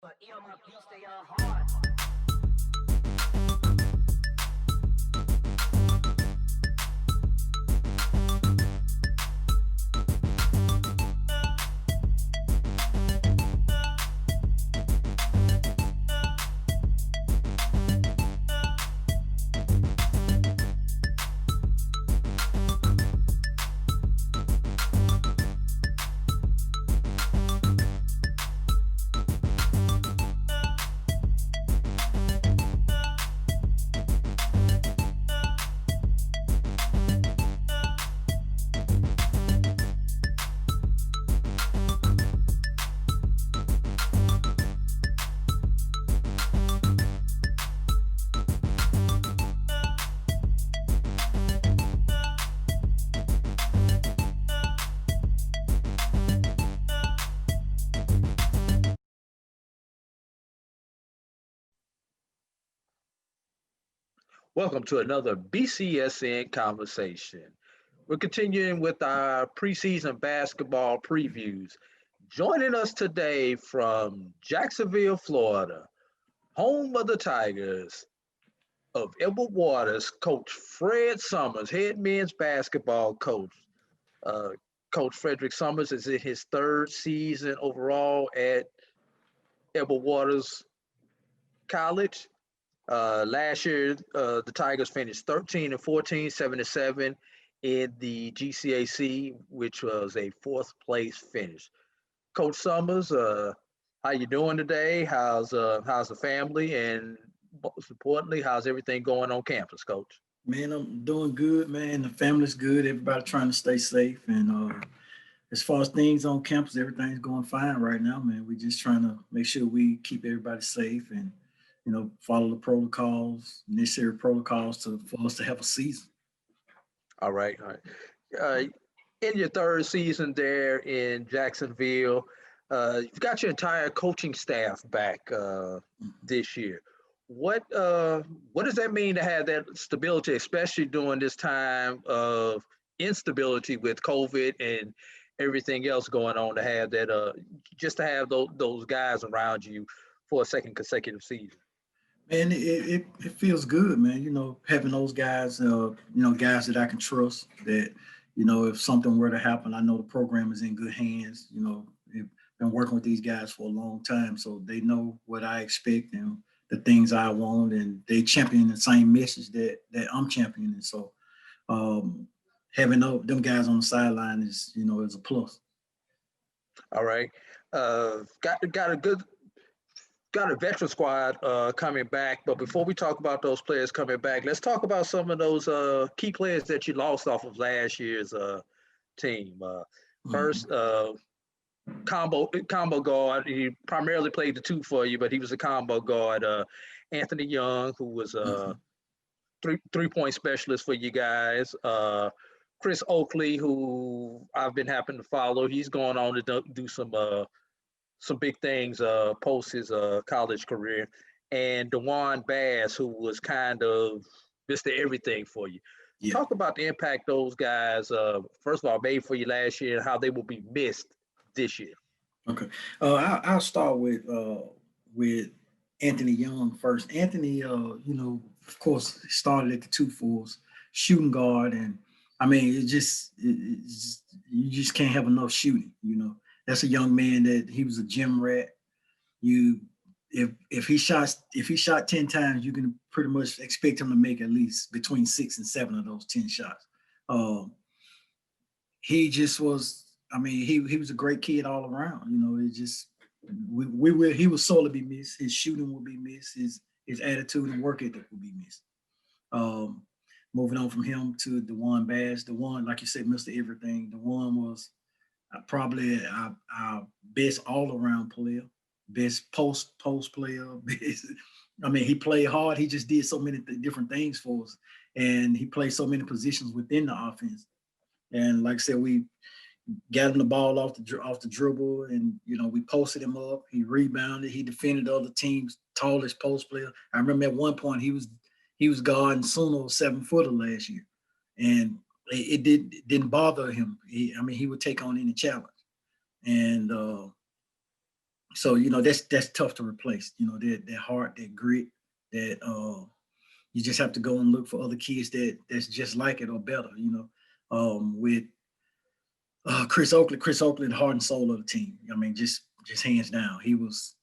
But EWC stay on hard. Welcome to another BCSN conversation. We're continuing with our preseason basketball previews. Joining us today from Jacksonville, Florida, home of the Tigers of Edward Waters, Coach Fred Summers, head men's basketball coach. Uh, coach Frederick Summers is in his third season overall at Edward Waters College. Last year, the Tigers finished 13 and 14, 7-7 in the GCAC, which was a fourth place finish. Coach Summers, how you doing today? How's the family, and most importantly, how's everything going on campus, Coach? Man, I'm doing good, man. The family's good. Everybody trying to stay safe. And as far as things on campus, everything's going fine right now, man. We're just trying to make sure we keep everybody safe and, follow the protocols, necessary protocols for us to have a season. All right, all right. In your third season there in Jacksonville, you've got your entire coaching staff back this year. What does that mean to have that stability, especially during this time of instability with COVID and everything else going on? To have that, just to have those guys around you for a second consecutive season. Man, it feels good, man. Having those guys, guys that I can trust. That if something were to happen, I know the program is in good hands. I've been working with these guys for a long time, so they know what I expect and the things I want, and they champion the same message that I'm championing. So having them guys on the sideline is a plus. All right, got a veteran squad coming back, but before we talk about those players coming back, let's talk about some of those key players that you lost off of last year's team. First, combo guard. He primarily played the two for you, but he was a combo guard. Anthony Young, who was a three-point specialist for you guys. Chris Oakley, who I've been happening to follow. He's going on to do some big things post his college career. And DeJuan Bass, who was kind of Mr. Everything for you. Yeah. Talk about the impact those guys, first of all, made for you last year and how they will be missed this year. Okay. I'll start with Anthony Young first. Anthony, of course, started at the 2-4s, shooting guard. And, I mean, you just can't have enough shooting, That's a young man that he was a gym rat. If he shot 10 times, you can pretty much expect him to make at least between 6 and 7 of those 10 shots. He just was. I mean, he was a great kid all around. It just he will sorely be missed. His shooting will be missed. His attitude and work ethic will be missed. Moving on from him to DeJuan Bass. DeJuan, like you said, Mr. Everything. DeJuan was probably our best all-around player, best post player. He played hard. He just did so many different things for us, and he played so many positions within the offense. And like I said, we got him the ball off the dribble, and we posted him up. He rebounded. He defended the other team's tallest post player. I remember at one point he was guarding Suno 7-footer last year, and it didn't bother him. He would take on any challenge, and So, you know, that's tough to replace. You know, that heart, that grit, that you just have to go and look for other kids that's just like it or better. You know, with Chris Oakland, heart and soul of the team. I mean, just hands down, he was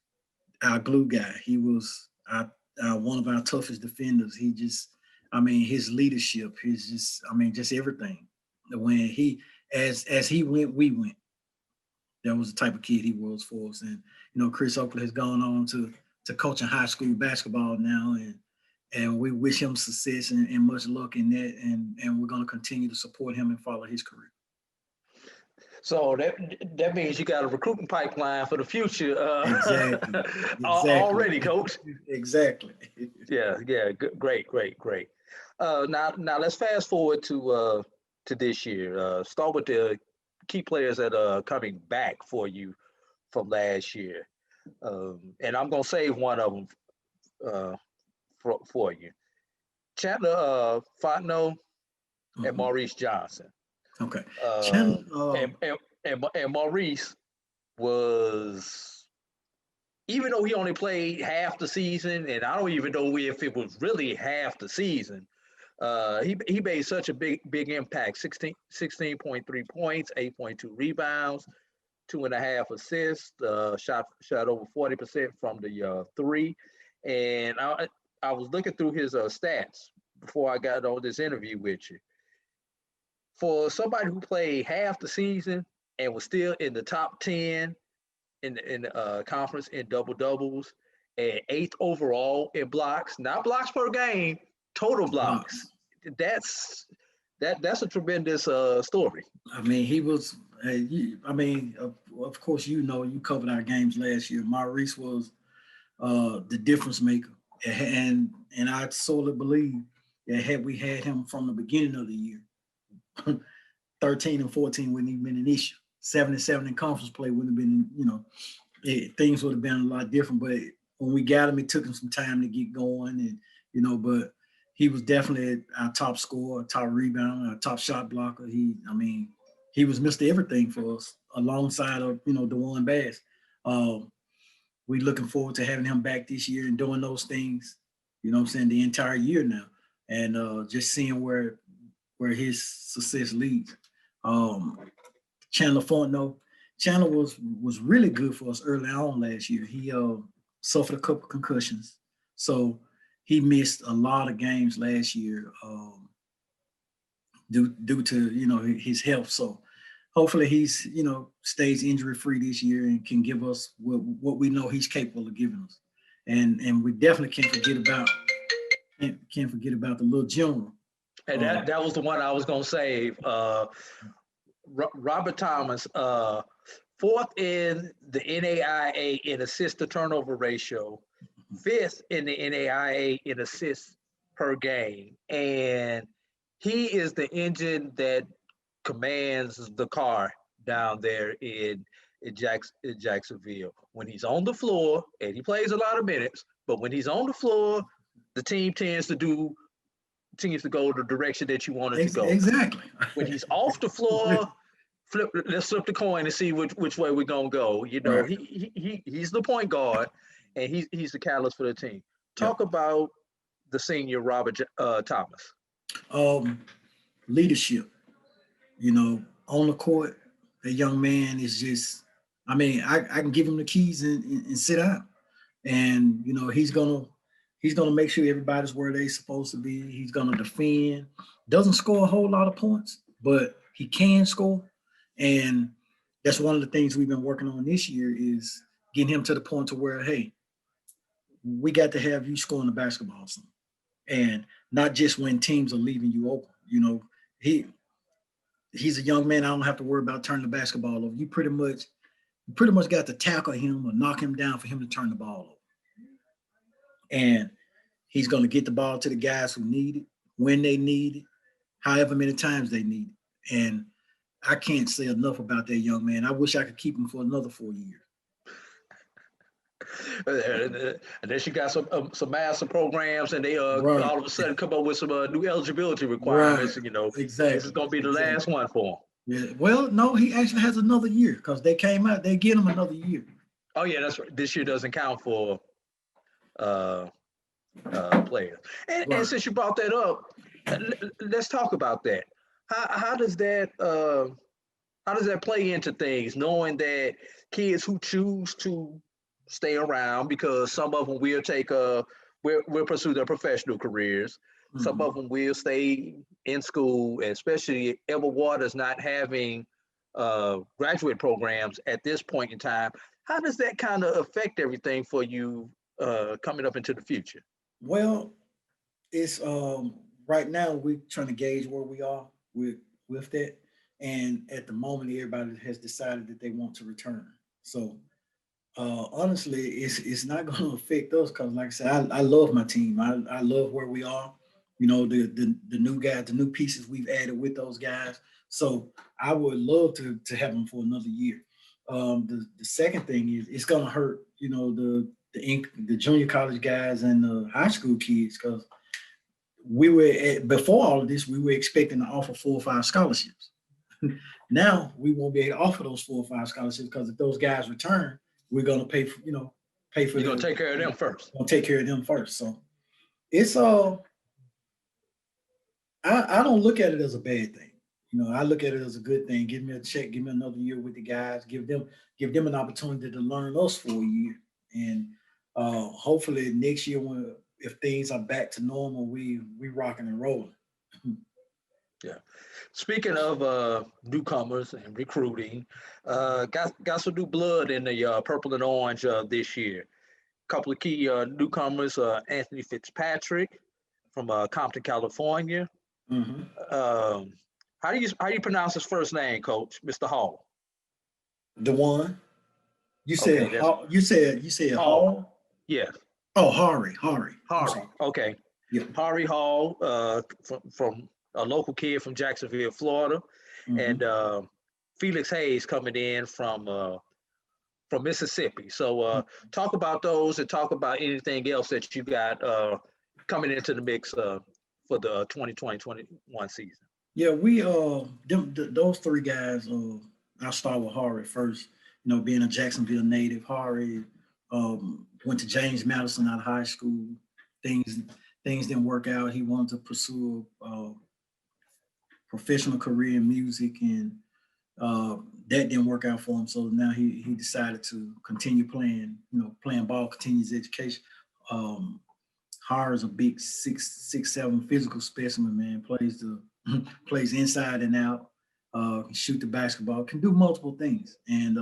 our glue guy. He was one of our toughest defenders. He just, I mean, his leadership, just everything. When as he went, we went. That was the type of kid he was for us. And, you know, Chris Oakland has gone on to coaching high school basketball now. And we wish him success and much luck in that. And we're going to continue to support him and follow his career. So that means you got a recruiting pipeline for the future. Exactly. Already, Coach. Exactly. Yeah. Great. Now let's fast forward to this year. Start with the key players that are coming back for you from last year, and I'm gonna save one of them for you. Chandler Fontenot and Maurice Johnson. Okay. And Maurice was, even though he only played half the season, and I don't even know if it was really half the season, he made such a big impact. 16.3 points, 8.2 rebounds, 2.5 assists, shot over 40% from the three. And I was looking through his stats before I got on this interview with you. For somebody who played half the season and was still in the top 10 in the conference in double-doubles and 8th overall in blocks, not blocks per game, total blocks. That's a tremendous story. I mean, he was, of course, you know, you covered our games last year. Maurice was the difference maker. And I solely believe that had we had him from the beginning of the year, 13 and 14 wouldn't even been an issue. 7-7 in conference play wouldn't have been, you know, things would have been a lot different. But when we got him, it took him some time to get going, and you know, but he was definitely our top scorer, top rebounder, our top shot blocker. He was Mr. Everything for us, alongside of, you know, DeJuan Bass. We're looking forward to having him back this year and doing those things, you know what I'm saying, the entire year now, and just seeing where his success leads. Chandler Fontenot. Chandler was really good for us early on last year. He suffered a couple concussions, so he missed a lot of games last year due to, you know, his health. So hopefully he's, you know, stays injury free this year and can give us what we know he's capable of giving us. And we definitely can't forget about the little general. And that was the one I was gonna save. Robert Thomas, 4th in the NAIA in assist to turnover ratio, 5th in the NAIA in assists per game, and he is the engine that commands the car down there in Jacksonville. When he's on the floor, and he plays a lot of minutes, but when he's on the floor, the team tends to go the direction that you want it to go. Exactly. When he's off the floor, let's flip the coin and see which way we're gonna go. You know, right. He's the point guard, and he's the catalyst for the team. Talk about the senior Robert Thomas. Leadership. You know, on the court, that young man is just, I mean, I can give him the keys and sit down. And, you know, he's gonna make sure everybody's where they're supposed to be. He's gonna defend. Doesn't score a whole lot of points, but he can score. And that's one of the things we've been working on this year, is getting him to the point to where, hey, we got to have you scoring the basketball soon. And not just when teams are leaving you open. You know, he's a young man. I don't have to worry about turning the basketball over. You pretty much got to tackle him or knock him down for him to turn the ball over. And he's going to get the ball to the guys who need it, when they need it, however many times they need it. And I can't say enough about that young man. I wish I could keep him for another 4 years. And then she got some master programs, and they all of a sudden come up with some new eligibility requirements. Right. You know, exactly. This is going to be the last one for him. Yeah. Well, no, he actually has another year, because they came out. They get him another year. Oh yeah, that's right. This year doesn't count for uh, players. And Right. since you brought that up, let's talk about that. How does that how does that play into things, knowing that kids who choose to stay around because some of them will take will pursue their professional careers, some of Mhm. them will stay in school, especially Edward Waters not having graduate programs at this point in time. How does that kind of affect everything for you coming up into the future? Well, it's right now we're trying to gauge where we are with that, and at the moment, everybody has decided that they want to return. So honestly, it's not going to affect us because, like I said, I love my team. I love where we are. You know, the new guys, the new pieces we've added with those guys. So I would love to have them for another year. The second thing is it's going to hurt. You know, the junior college guys and the high school kids because before all of this we were expecting to offer 4 or 5 scholarships. Now we won't be able to offer those 4 or 5 scholarships because if those guys return, we're going to pay for You're their, gonna take care of them first. gonna take care of them first. So it's I don't look at it as a bad thing. You know, I look at it as a good thing. Give me a check, give me another year with the guys, give them an opportunity to learn us for a year. And hopefully next year when if things are back to normal, we rocking and rolling. Yeah. Speaking of newcomers and recruiting, got some new blood in the purple and orange this year. Couple of key newcomers: Anthony Fitzpatrick from Compton, California. Mhm. Um, how do you pronounce his first name, Coach? Mr. Hall. The one you said, Okay, that's you said Hall. Hall. Yeah, Oh, Hari. I'm Hari. sorry. Okay, Yeah. Hari Hall, from a local kid from Jacksonville, Florida, and Hmm. Felix Hayes coming in from Mississippi. So talk about those and talk about anything else that you got coming into the mix for the 2020-21 season. Yeah, we those three guys. I'll start with Hari first. You know, being a Jacksonville native, Hari went to James Madison out of high school. Things things didn't work out. He wanted to pursue a professional career in music, and that didn't work out for him. So now he decided to continue playing. You know, playing ball, continue his education. Um, Har is a big 6'7" physical specimen, man. Plays the plays inside and out, can shoot the basketball, can do multiple things. And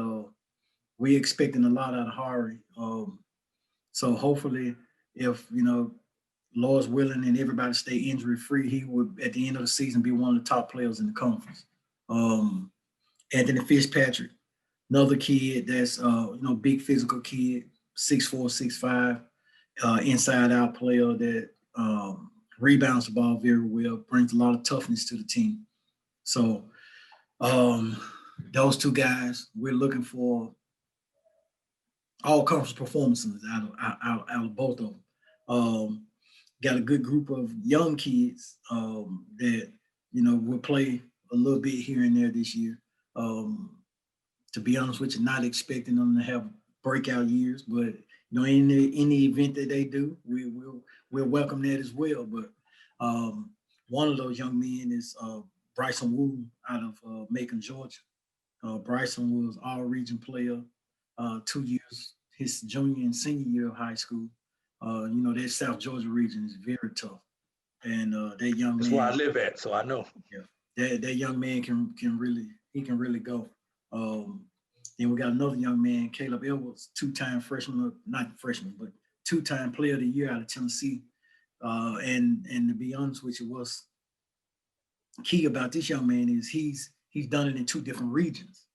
we're expecting a lot out of Hari. So hopefully, if Lord's willing and everybody stay injury free, he would at the end of the season be one of the top players in the conference. Um, Anthony Fitzpatrick, another kid that's big physical kid, 6'4", 6'5", inside out player that rebounds the ball very well, brings a lot of toughness to the team. So um, those two guys, we're looking for all conference performances out of both of them. Got a good group of young kids that will play a little bit here and there this year. Um, to be honest with you, not expecting them to have breakout years, but in the event that they do, we'll welcome that as well. But one of those young men is Bryson Wu out of Macon, Georgia. Bryson was all-region player 2 years, his junior and senior year of high school. That South Georgia region is very tough, and that young That's where I man, live at, so I know. yeah, that young man can really go. Um, then we got another young man, Caleb Edwards, two-time freshman, not freshman, but two-time player of the year out of Tennessee. And to be honest with you, what's key about this young man is he's done it in 2 different regions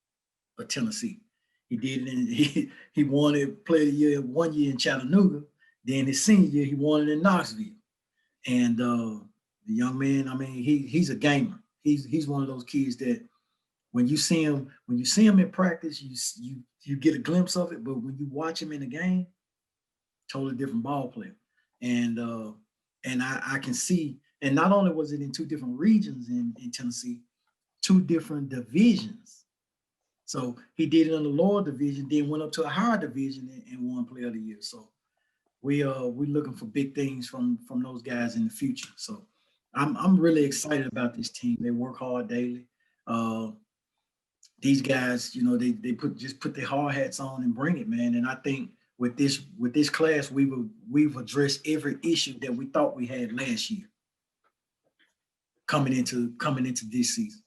of Tennessee. He did it he won it player of the year 1 year in Chattanooga. Then his senior year, he won it in Knoxville. And the young man, I mean, he's a gamer. He's one of those kids that when you see him in practice, you get a glimpse of it, but when you watch him in the game, totally different ball player. And I can see, and not only was it in 2 different regions in Tennessee, 2 different divisions. So he did it in the lower division, then went up to a higher division and won Player of the Year. So we're looking for big things from those guys in the future. So I'm really excited about this team. They work hard daily. These guys, you know, they put their hard hats on and bring it, man. And I think with this class, we've addressed every issue that we thought we had last year coming into this season.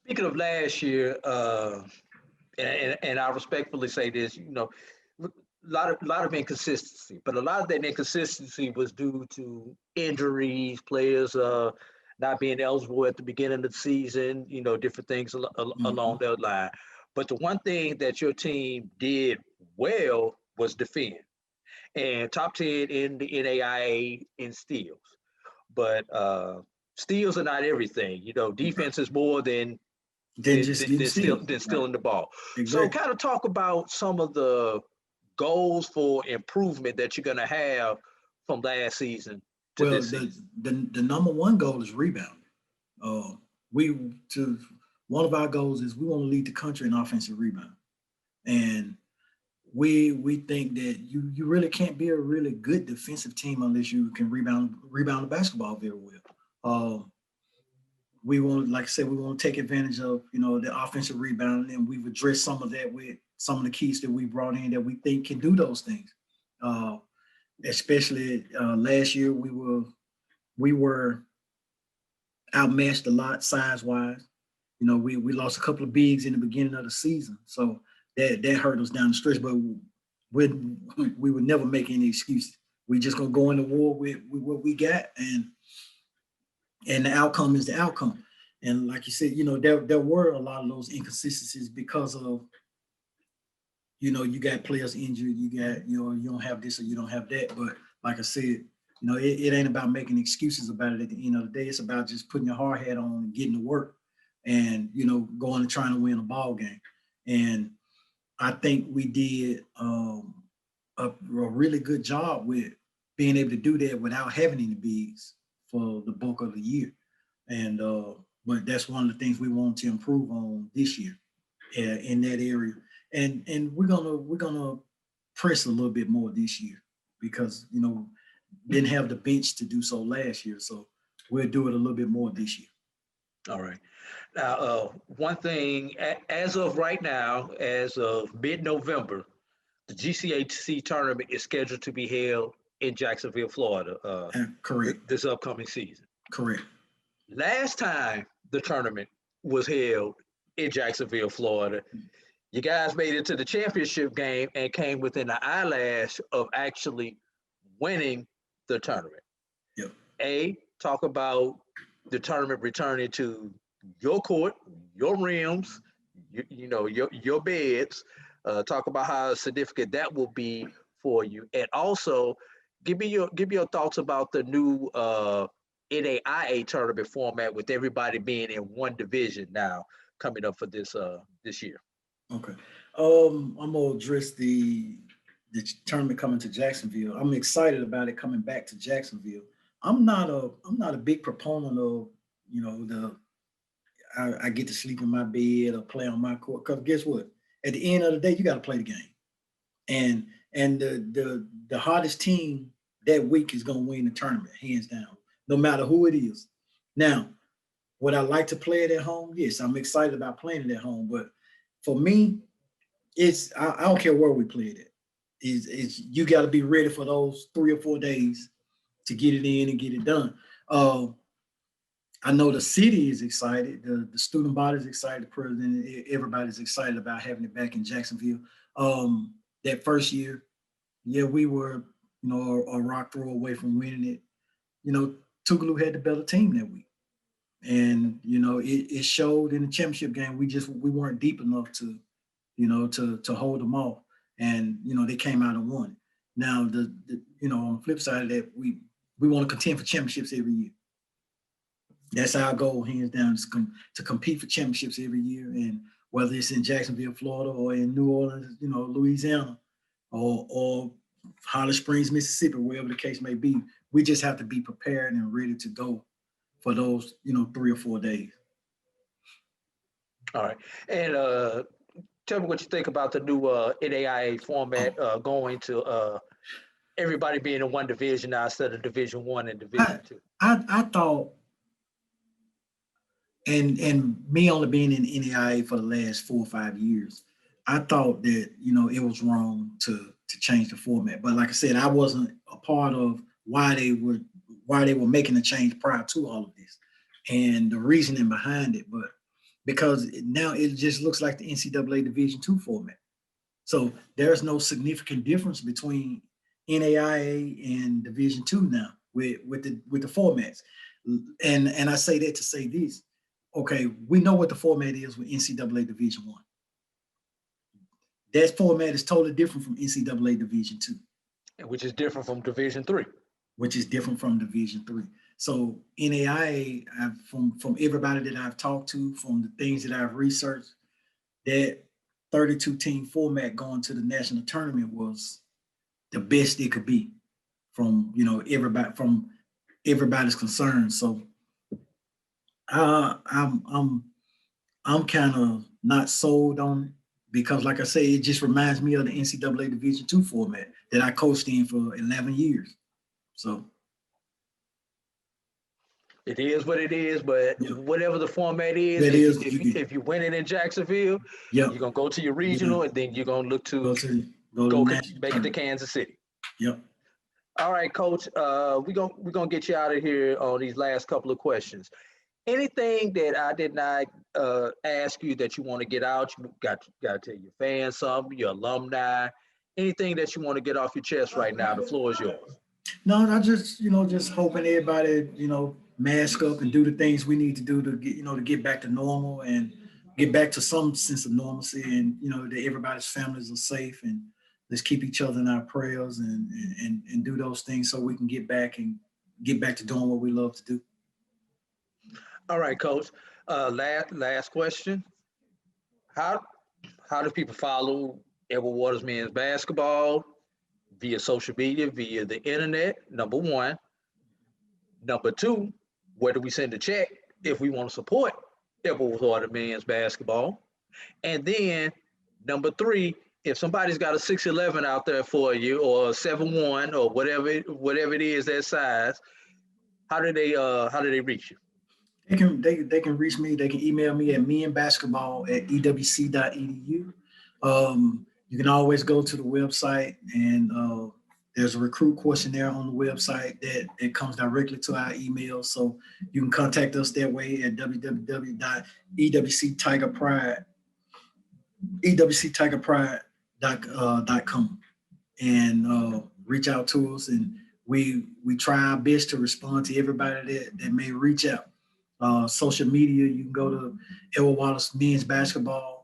Speaking of last year, and I respectfully say this, you know, a lot of inconsistency, but a lot of that inconsistency was due to injuries, players not being eligible at the beginning of the season, you know, different things along that line. But the one thing that your team did well was defend, and top 10 in the NAIA in steals. But steals are not everything. You know, defense is more than stealing the ball. Exactly. So kind of talk about some of the goals for improvement that you're going to have from last season to this season. The number one goal is rebounding. One of our goals is we want to lead the country in offensive rebound. And we think that you really can't be a really good defensive team unless you can rebound the basketball very well. We want, like I said, we want to take advantage of, you know, the offensive rebound, and we've addressed some of that with some of the keys that we brought in that we think can do those things. Especially last year, we were outmatched a lot size-wise. You know, we lost a couple of bigs in the beginning of the season, so that hurt us down the stretch. But we would never make any excuses. We just gonna go into war with what we got, and the outcome is the outcome. And like you said, you know, there were a lot of those inconsistencies because of, you know, you got players injured, you don't have this or you don't have that. But like I said, you know, it ain't about making excuses about it at the end of the day. It's about just putting your hard hat on and getting to work and, you know, going and trying to win a ball game. And I think we did a really good job with being able to do that without having any bigs for the bulk of the year. And but that's one of the things we want to improve on this year in that area. And we're gonna press a little bit more this year because, you know, didn't have the bench to do so last year. So we'll do it a little bit more this year. All right. Now, one thing, as of right now, as of mid-November, the GCAC tournament is scheduled to be held in Jacksonville, Florida. Correct. This upcoming season. Correct. Last time the tournament was held in Jacksonville, Florida, you guys made it to the championship game and came within an eyelash of actually winning the tournament. Yep. Talk about the tournament returning to your court, your rims, you know, your beds. Talk about how significant that will be for you, and also give me your thoughts about the new NAIA tournament format with everybody being in one division now coming up for this year. Okay. I'm gonna address the tournament coming to Jacksonville. I'm excited about it coming back to Jacksonville. I'm not a big proponent of, you know, I get to sleep in my bed or play on my court, because guess what? At the end of the day, you got to play the game, and the hardest team that week is going to win the tournament, hands down, no matter who it is. Now, would I like to play it at home? Yes, I'm excited about playing it at home, but for me, I don't care where we play it at. It's you got to be ready for those 3 or 4 days to get it in and get it done. I know the city is excited, the student body is excited, the president, everybody's excited about having it back in Jacksonville. That first year, yeah, we were, you know, a rock throw away from winning it. You know, Tougaloo had the better team that week. And, you know, it showed in the championship game. We weren't deep enough to, you know, to hold them off. And, you know, they came out and won. Now, you know, on the flip side of that, we want to contend for championships every year. That's our goal, hands down, is to compete for championships every year. And whether it's in Jacksonville, Florida, or in New Orleans, you know, Louisiana, or Holly Springs, Mississippi, wherever the case may be, we just have to be prepared and ready to go for those, you know, 3 or 4 days. All right. And tell me what you think about the new NAIA format going to everybody being in one division now instead of Division One and Division Two. I thought, and me only being in NAIA for the last 4 or 5 years, I thought that it was wrong to change the format. But like I said, I wasn't a part of why they were making the change prior to all of this, and the reasoning behind it. But because now it just looks like the NCAA Division II format. So there's no significant difference between NAIA and Division II now with the formats. And I say that to say this. Okay, we know what the format is with NCAA Division I. That format is totally different from NCAA Division II. Which is different from Division III. Which is different from Division III. So NAIA, from everybody that I've talked to, from the things that I've researched, that 32-team format going to the national tournament was the best it could be from everybody's concern. So I'm kind of not sold on it because, like I say, it just reminds me of the NCAA Division II format that I coached in for 11 years. So it is what it is, but whatever the format is, if you win it in Jacksonville, you're gonna go to your regional, and then you're gonna look to go make it to Kansas City. Yep. All right, Coach. We're gonna get you out of here on these last couple of questions. Anything that I did not ask you that you want to get out? You got to tell your fans something, your alumni, anything that you want to get off your chest right now. The floor is yours. No, I just just hoping everybody mask up and do the things we need to do to get to get back to normal and get back to some sense of normalcy, and that everybody's families are safe, and let's keep each other in our prayers and do those things so we can get back to doing what we love to do. All right, Coach. Last question. How do people follow Edward Waters men's basketball? Via social media, via the internet, number one. Number two, where do we send a check if we want to support Edward Waters men's basketball? And then number three, if somebody's got a 6'11" out there for you, or a 7'1", or whatever it is that size, how do they reach you? They can reach me. They can email me at menbasketball@ewc.edu. You can always go to the website, and there's a recruit questionnaire on the website that comes directly to our email. So you can contact us that way at ewctigerpride.com and reach out to us. And we try our best to respond to everybody that may reach out. Social media, you can go to Edward Waters Men's Basketball,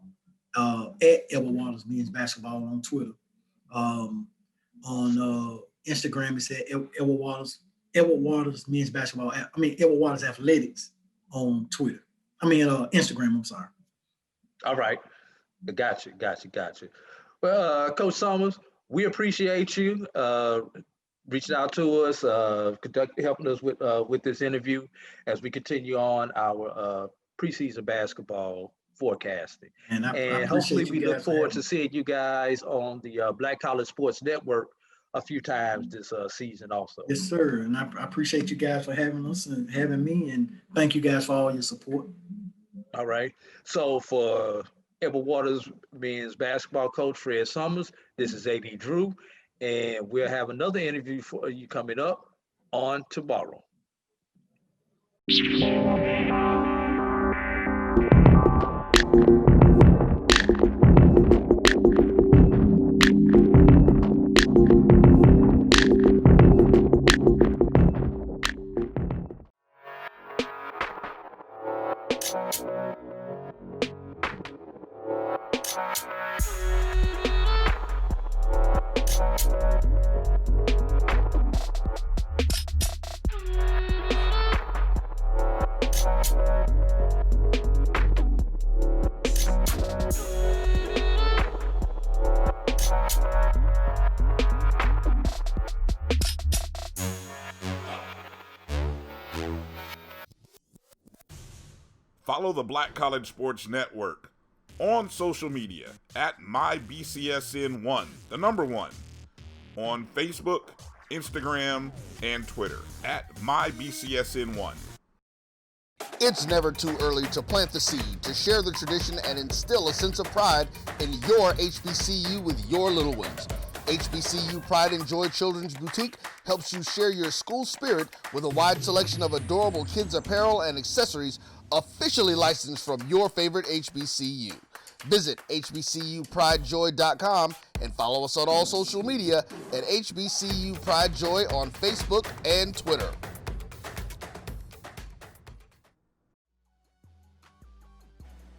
at Edward Waters Men's Basketball on Twitter. On Instagram, it's at Edward Waters Men's Basketball. Edward Waters Athletics on Twitter. Instagram, I'm sorry. All right. Got you. Well, Coach Summers, we appreciate you reaching out to us, helping us with this interview as we continue on our preseason basketball forecasting. And hopefully we look forward to seeing you guys on the Black College Sports Network a few times this season also. Yes, sir. And I appreciate you guys for having us and having me, and thank you guys for all your support. All right. So for Edward Waters men's basketball coach Fred Summers, this is AD Drew, and we'll have another interview for you coming up on tomorrow. Follow the Black College Sports Network on social media at MyBCSN1, the number 1, on Facebook, Instagram, and Twitter at MyBCSN1. It's never too early to plant the seed, to share the tradition, and instill a sense of pride in your HBCU with your little ones. HBCU Pride and Joy Children's Boutique helps you share your school spirit with a wide selection of adorable kids apparel and accessories officially licensed from your favorite HBCU. Visit hbcupridejoy.com and follow us on all social media at HBCU Pride Joy on Facebook and Twitter.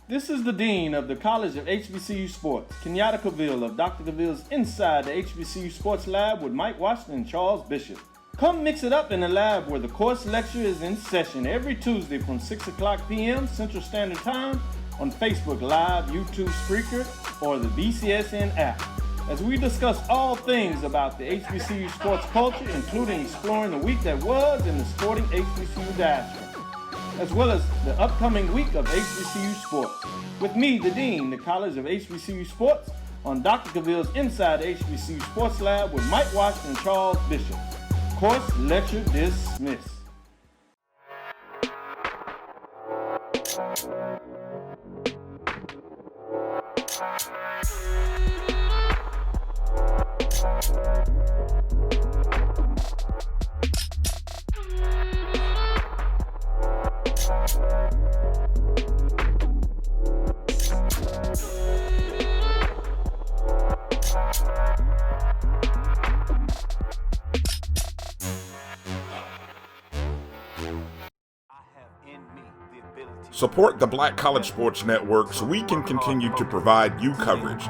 This is the Dean of the College of HBCU Sports, Kenyatta Cavill of Dr. Cavill's Inside the HBCU Sports Lab with Mike Washington and Charles Bishop. Come mix it up in the lab where the course lecture is in session every Tuesday from 6 o'clock p.m. Central Standard Time on Facebook Live, YouTube Spreaker, or the BCSN app, as we discuss all things about the HBCU sports culture, including exploring the week that was in the sporting HBCU diaspora, as well as the upcoming week of HBCU sports. With me, the Dean, the College of HBCU Sports, on Dr. Cavill's Inside the HBCU Sports Lab with Mike Washington and Charles Bishop. Course lecture dismissed. Support the Black College Sports Network so we can continue to provide you coverage.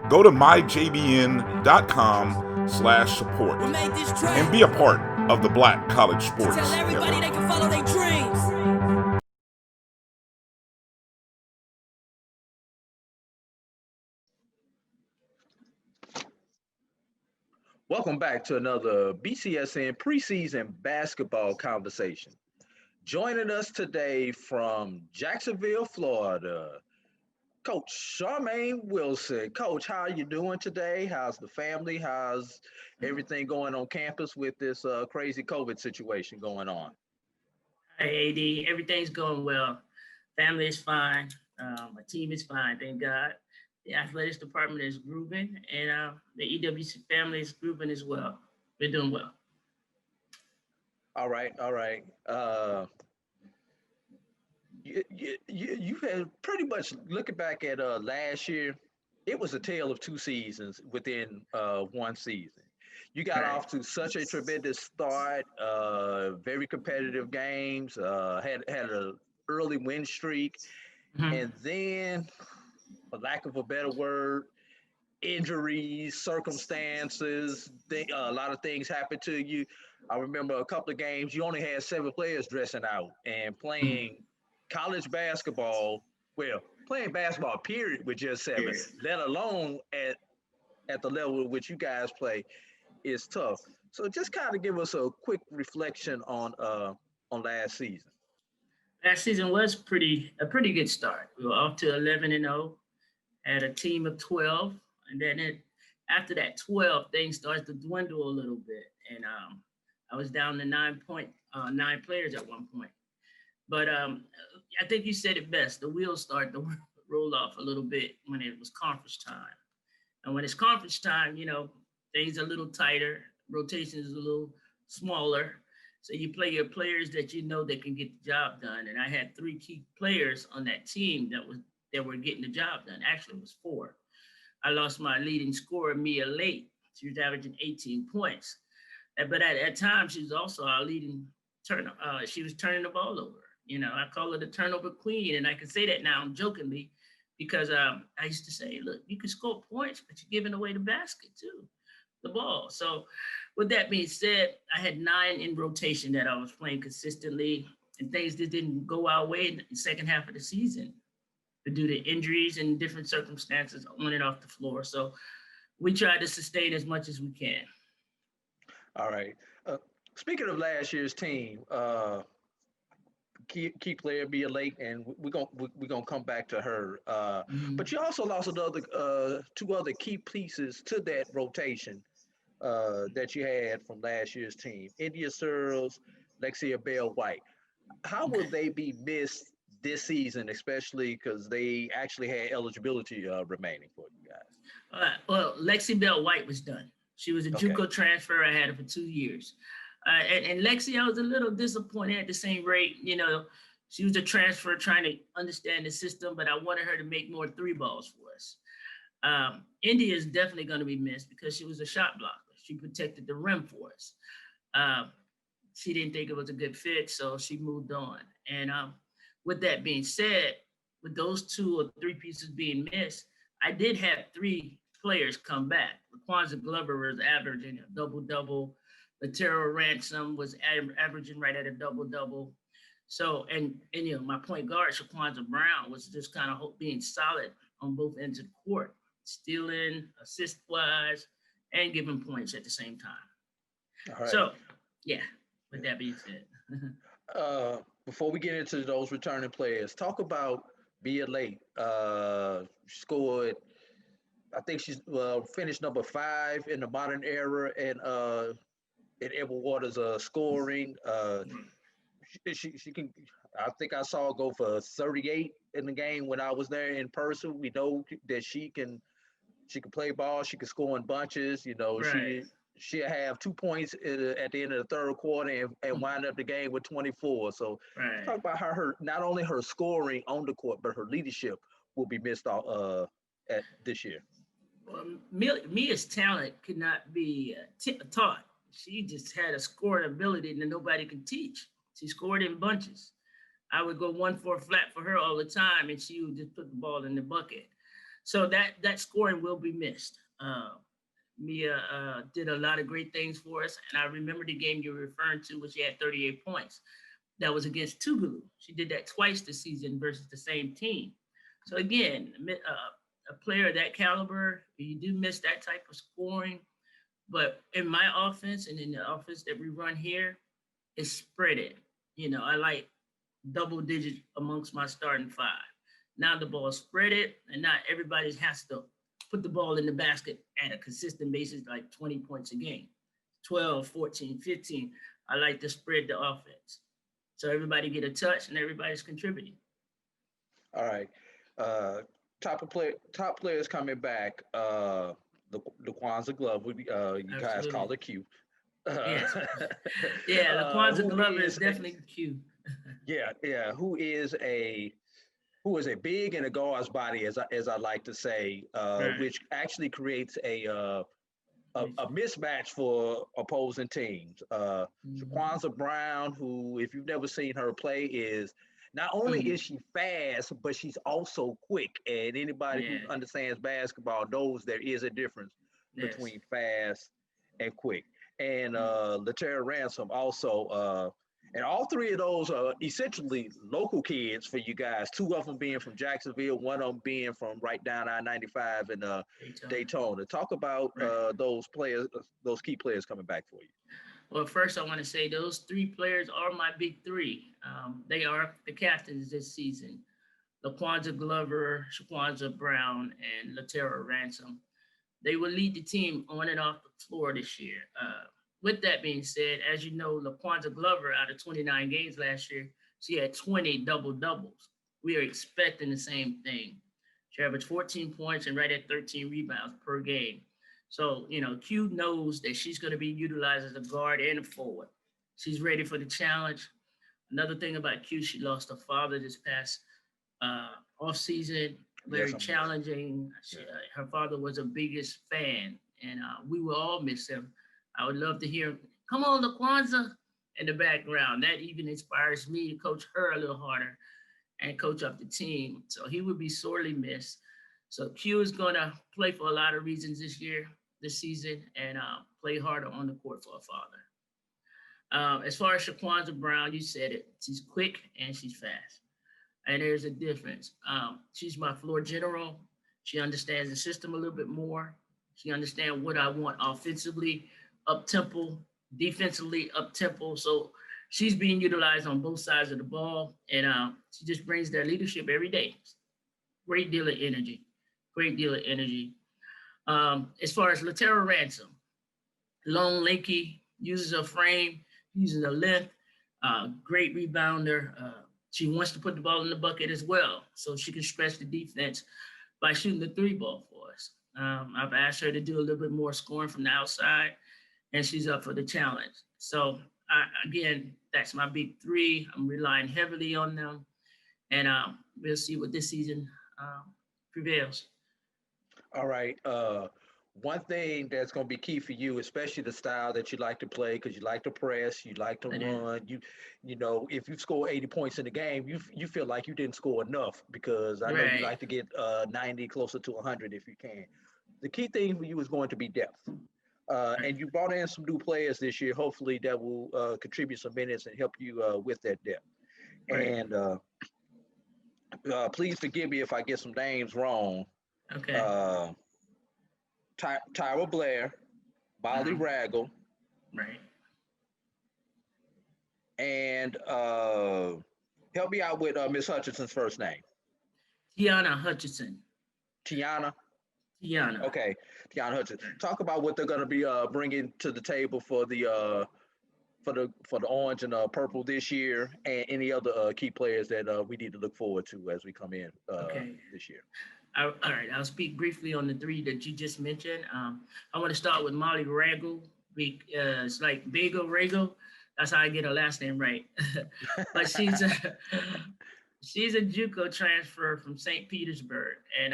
Go to myjbn.com/support and be a part of the Black College Sports Tell everybody Network. they can follow their dreams. Welcome back to another BCSN preseason basketball conversation. Joining us today from Jacksonville, Florida, Coach Charmaine Wilson. Coach, how are you doing today? How's the family? How's everything going on campus with this crazy COVID situation going on? Hey, AD, everything's going well. Family is fine. My team is fine, thank God. The athletics department is grooving, and the EWC family is grooving as well. We're doing well. All right. You had pretty much looking back at last year, it was a tale of two seasons within one season. You got off to such a tremendous start, very competitive games, had an early win streak, and then, for lack of a better word, injuries, circumstances, a lot of things happened to you. I remember a couple of games, you only had 7 players dressing out and playing college basketball, playing basketball, period, with just 7, let alone at the level at which you guys play, is tough. So just kind of give us a quick reflection on last season. Last season was a pretty good start. We were off to 11-0, had a team of 12, and then after that 12, things started to dwindle a little bit, and I was down to 9 players at one point. But I think you said it best. The wheels started to roll off a little bit when it was conference time. And when it's conference time, things are a little tighter, rotation is a little smaller. So you play your players that that can get the job done. And I had 3 key players on that team that were getting the job done. Actually, it was 4. I lost my leading scorer, Mia Late. She was averaging 18 points. But at that time, she was also our leading turner. She was turning the ball over. I call her the turnover queen. And I can say that now jokingly because I used to say, look, you can score points, but you're giving away the basket too, the ball. So with that being said, I had 9 in rotation that I was playing consistently, and things that didn't go our way in the second half of the season due to injuries and different circumstances on and off the floor. So we tried to sustain as much as we can. All right. Speaking of last year's team, key player, Mia Lake, and we're gonna come back to her. Mhm. But you also lost another two other key pieces to that rotation that you had from last year's team: India Searles, Lexia Bell White. How will Okay. they be missed this season, especially because they actually had eligibility remaining for you guys? Well, Lexi Bell White was done. She was a Okay. JUCO transfer. I had her for 2 years. And Lexi, I was a little disappointed at the same rate. You know, she was a transfer trying to understand the system, but I wanted her to make more 3 balls for us. India is definitely going to be missed because she was a shot blocker. She protected the rim for us. She didn't think it was a good fit, so she moved on. And with that being said, with those 2 or 3 pieces being missed, I did have 3 players come back. Laquanza Glover was averaging a double-double. Latero Ransom was averaging right at a double-double. So, and you know, my point guard, Shaquanza Brown, was just kind of being solid on both ends of the court, stealing, assist-wise, and giving points at the same time. All right. So, yeah, with that being said. Before we get into those returning players, talk about Mia Lake. Scored, I think she's finished number 5 in the modern era, and in Edward Waters scoring. She can. I think I saw her go for 38 in the game when I was there in person. We know that she can play ball. She can score in bunches. You know, Right. she'll have 2 points at the end of the third quarter and wind up the game with 24. So Right. talk about her not only her scoring on the court, but her leadership will be missed out at this year. Well, Mia's talent could not be taught. She just had a scoring ability that nobody can teach. She scored in bunches. I would go 1-4 flat for her all the time, and she would just put the ball in the bucket. So that scoring will be missed. Mia did a lot of great things for us, and I remember the game you're referring to, which she had 38 points. That was against Tougaloo. She did that twice this season versus the same team. So again, a player of that caliber, you do miss that type of scoring. But in my offense and in the offense that we run here, it's spread it. You know, I like double digits amongst my starting 5. Now the ball spread it, and not everybody has to put the ball in the basket at a consistent basis, like 20 points a game, 12, 14, 15. I like to spread the offense. So everybody get a touch and everybody's contributing. All right. Top players coming back. Laquanza Glove. You guys Absolutely. call it Q. Yes. Yeah, Laquanza Glover is is definitely Q. Yeah. Who is a big in a guard's body, as I like to say, Right. which actually creates a mismatch for opposing teams. Shaquanza Brown, who, if you've never seen her play, is not only is she fast, but she's also quick. And anybody who understands basketball knows there is a difference between fast and quick. And Latera Ransom also. And all 3 of those are essentially local kids for you guys. 2 of them being from Jacksonville, 1 of them being from right down I-95 in Daytona. Talk about those players, those key players coming back for you. Well, first I want to say those 3 players are my big 3. They are the captains this season. Laquanza Glover, Shaquanza Brown, and Latera Ransom. They will lead the team on and off the floor this year. With that being said, as you know, Laquanza Glover, out of 29 games last year, she had 20 double-doubles. We are expecting the same thing. She averaged 14 points and right at 13 rebounds per game. So, you know, Q knows that she's going to be utilized as a guard and a forward. She's ready for the challenge. Another thing about Q, she lost her father this past off-season. Very challenging. Her father was her biggest fan, and we will all miss him. I would love to hear, come on, Laquanza, in the background. That even inspires me to coach her a little harder and coach up the team. So he would be sorely missed. So Q is going to play for a lot of reasons this season, and play harder on the court for her father. As far as Shaquanza Brown, you said it. She's quick and she's fast. And there's a difference. She's my floor general. She understands the system a little bit more. She understands what I want offensively, up-tempo, defensively, up-tempo. So she's being utilized on both sides of the ball, and she just brings their leadership every day. Great deal of energy, great deal of energy. As far as Latera Ransom, long, lanky, uses her frame, uses her length, great rebounder. She wants to put the ball in the bucket as well, so she can stretch the defense by shooting the 3-ball for us. I've asked her to do a little bit more scoring from the outside, and she's up for the challenge. So again, that's my big three. I'm relying heavily on them, and we'll see what this season prevails. All right. One thing that's going to be key for you, especially the style that you like to play, because you like to press, you like to run. You know, if you score 80 points in the game, you feel like you didn't score enough, because I know you like to get 90, closer to 100 if you can. The key thing for you is going to be depth. And you brought in some new players this year. Hopefully that will contribute some minutes and help you with that depth. And please forgive me if I get some names wrong. Okay. Tyra Blair, Molly Raggle, Right. and help me out with Miss Hutchinson's first name. Tiana Hutchinson. Tiana. Tiana. Okay, Tiana Hutchinson. Talk about what they're going to be bringing to the table for the orange and purple this year, and any other key players that we need to look forward to as we come in this year. All right, I'll speak briefly on the three that you just mentioned. I want to start with Molly Raggle. It's like Bagel Raggle. That's how I get her last name right. But she's a JUCO transfer from St. Petersburg. And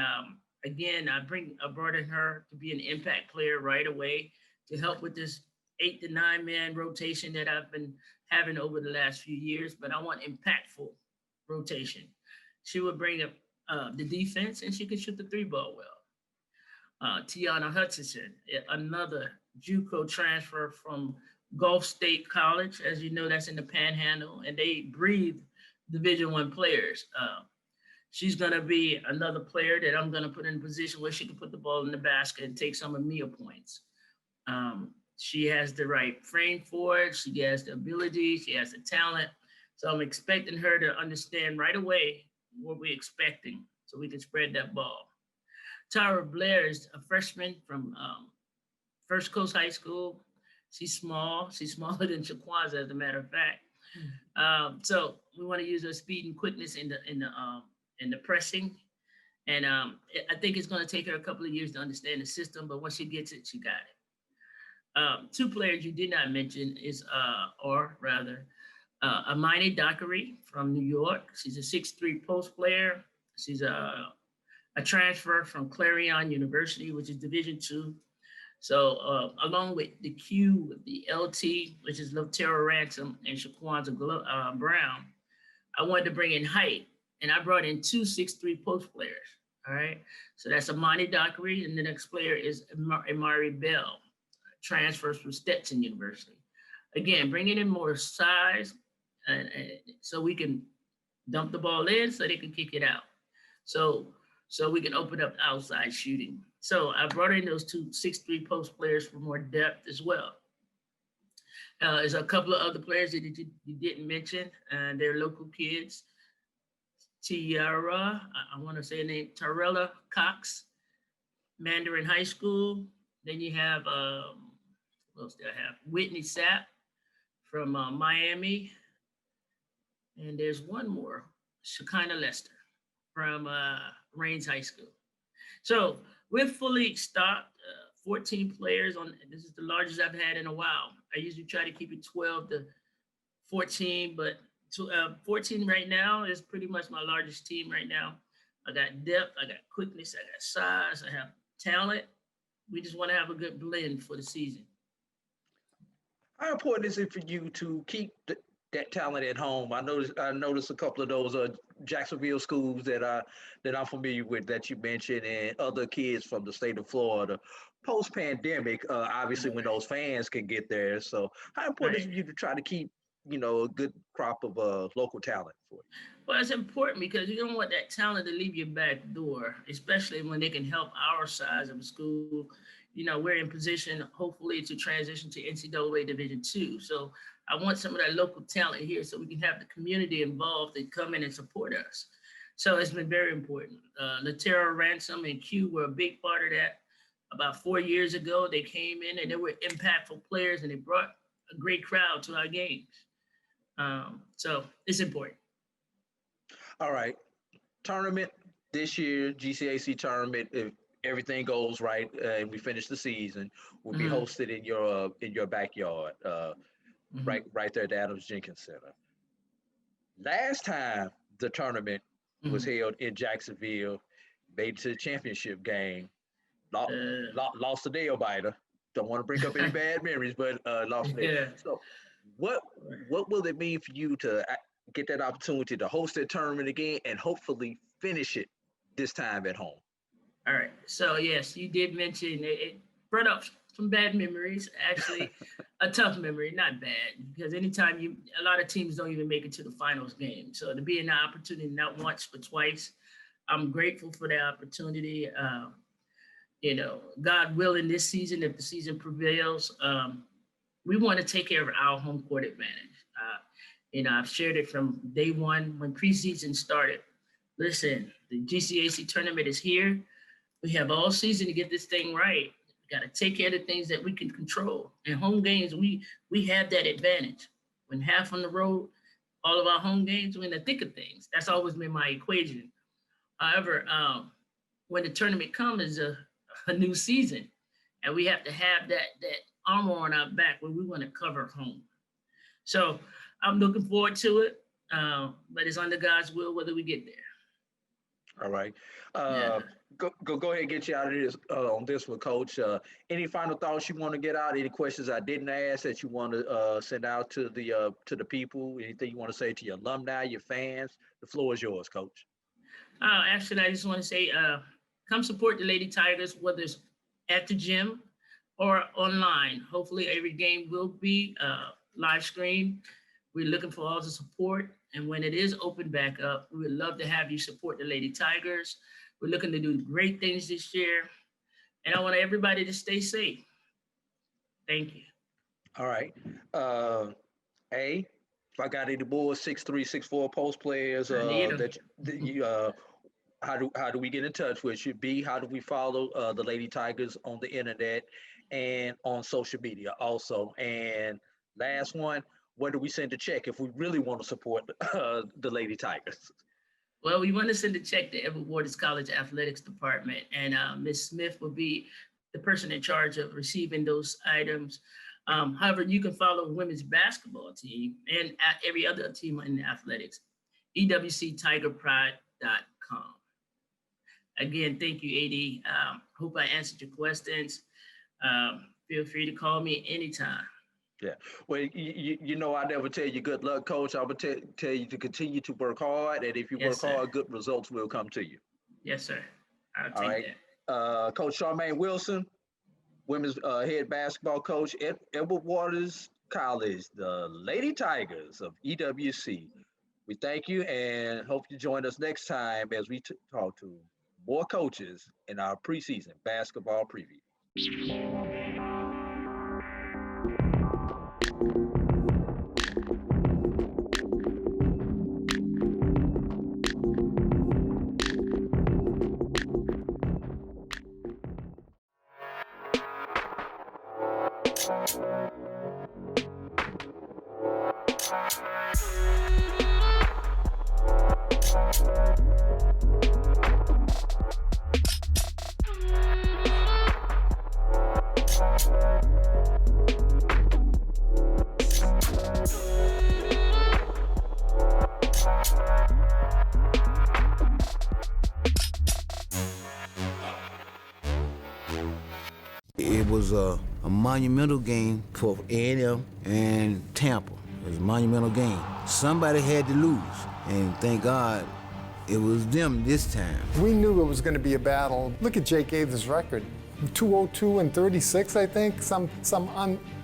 again, I brought in her to be an impact player right away to help with this 8 to 9 man rotation that I've been having over the last few years. But I want impactful rotation. She would bring up the defense, and she can shoot the 3-ball well. Tiana Hutchinson, another JUCO transfer from Gulf State College. As you know, that's in the Panhandle, and they breathe Division I players. She's going to be another player that I'm going to put in a position where she can put the ball in the basket and take some of Mia points. She has the right frame for it. She has the ability. She has the talent. So I'm expecting her to understand right away what we're expecting, so we can spread that ball. Tyra Blair is a freshman from First Coast High School. She's small. She's smaller than Shaquaza, as a matter of fact. So we want to use her speed and quickness in the pressing. And I think it's going to take her a couple of years to understand the system, but once she gets it, she got it. Two players you did not mention is, Amani Dockery from New York. She's a 6'3" post player. She's a transfer from Clarion University, which is Division II. So along with the Q, the LT, which is Latera Ransom and Shaquaza Brown, I wanted to bring in height, and I brought in 2 6'3" post players. All right. So that's Amani Dockery, and the next player is Amari Bell, transfers from Stetson University. Again, bringing in more size, and so we can dump the ball in so they can kick it out. So we can open up outside shooting. So I brought in those 2 6'3" post players for more depth as well. There's a couple of other players that you didn't mention, and they're local kids. Tiara, I want to say her name, Tarella Cox, Mandarin High School. Then you have, what else do I have? Whitney Sapp from Miami. And there's one more, Shekinah Lester from Rains High School. So we're fully stocked, 14 players on. This is the largest I've had in a while. I usually try to keep it 12 to 14, but 14 right now is pretty much my largest team right now. I got depth, I got quickness, I got size, I have talent. We just want to have a good blend for the season. How important is it for you to keep that talent at home? I noticed a couple of those Jacksonville schools that I'm familiar with that you mentioned, and other kids from the state of Florida. Post-pandemic, obviously, when those fans can get there. So how important is it for you to try to keep, a good crop of local talent for you? Well, it's important because you don't want that talent to leave your back door, especially when they can help our size of a school we're in position, hopefully, to transition to NCAA Division II. So I want some of that local talent here so we can have the community involved and come in and support us. So it's been very important. Latera Ransom and Q were a big part of that. About 4 years ago, they came in and they were impactful players and they brought a great crowd to our games. So it's important. All right. Tournament this year, GCAC tournament, if everything goes right and we finish the season, will be hosted in your backyard, right there at the Adams Jenkins Center. Last time the tournament was held in Jacksonville, made it to the championship game, lost the nail biter. Don't want to bring up any bad memories, but lost the nail. So what will it mean for you to get that opportunity to host that tournament again and hopefully finish it this time at home? All right. So yes, you did mention it brought up some bad memories. Actually, a tough memory, not bad, because anytime a lot of teams don't even make it to the finals game. So to be in the opportunity, not once but twice, I'm grateful for the opportunity. God willing, this season, if the season prevails, we want to take care of our home court advantage. I've shared it from day one when preseason started. Listen, the GCAC tournament is here. We have all season to get this thing right. We got to take care of the things that we can control. In home games, we have that advantage. When half on the road, all of our home games, we're in the thick of things. That's always been my equation. However, when the tournament comes, is a new season, and we have to have that armor on our back when we want to cover home. So I'm looking forward to it, but it's under God's will whether we get there. All right. Go ahead and get you out of this on this one, Coach. Any final thoughts you want to get out? Any questions I didn't ask that you want to send out to the people? Anything you want to say to your alumni, your fans? The floor is yours, Coach. Actually, I just want to say, come support the Lady Tigers, whether it's at the gym or online. Hopefully, every game will be live streamed. We're looking for all the support. And when it is open back up, we would love to have you support the Lady Tigers. We're looking to do great things this year. And I want everybody to stay safe. Thank you. All right. If I got any more 6'3", 6'4" post players that you how do we get in touch with you? B, how do we follow the Lady Tigers on the internet and on social media also? And last one, where do we send a check if we really want to support the Lady Tigers? Well, we want to send a check to Edward Waters College Athletics Department, and Ms. Smith will be the person in charge of receiving those items. However, you can follow the women's basketball team and every other team in athletics, EWCTigerPride.com. Again, thank you, AD. Hope I answered your questions. Feel free to call me anytime. Yeah. Well, I never tell you good luck, Coach. I would tell you to continue to work hard, and if you work hard, good results will come to you. Yes, sir. I'll take that. Coach Charmaine Wilson, women's head basketball coach at Edward Waters College, the Lady Tigers of EWC. We thank you and hope you join us next time as we talk to more coaches in our preseason basketball preview. It was a monumental game for A&M and Tampa. It was a monumental game. Somebody had to lose, and thank God it was them this time. We knew it was going to be a battle. Look at Jake Aver's record. 202 and 36, I think, some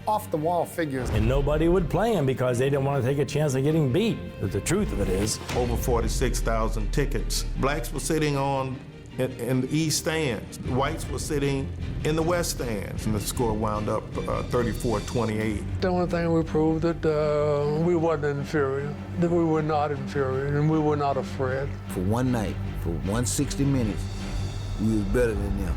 off-the-wall figures. And nobody would play him because they didn't want to take a chance of getting beat. But the truth of it is, over 46,000 tickets. Blacks were sitting on in the east stands. The whites were sitting in the west stands, and the score wound up 34-28. The only thing we proved that we wasn't inferior, that we were not inferior, and we were not afraid. For one night, for 160 minutes, we was better than them.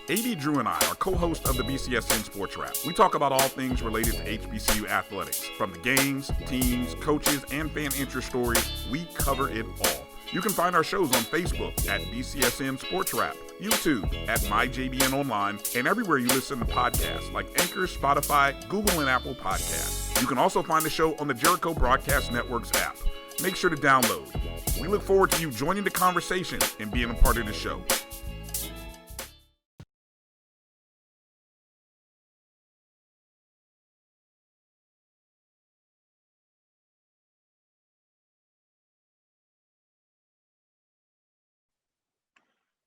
AD Drew and I are co-hosts of the BCSN Sports Wrap. We talk about all things related to HBCU athletics. From the games, teams, coaches, and fan interest stories, we cover it all. You can find our shows on Facebook at BCSN Sports Wrap, YouTube at MyJBN Online, and everywhere you listen to podcasts like Anchor, Spotify, Google, and Apple Podcasts. You can also find the show on the Jericho Broadcast Network's app. Make sure to download. We look forward to you joining the conversation and being a part of the show.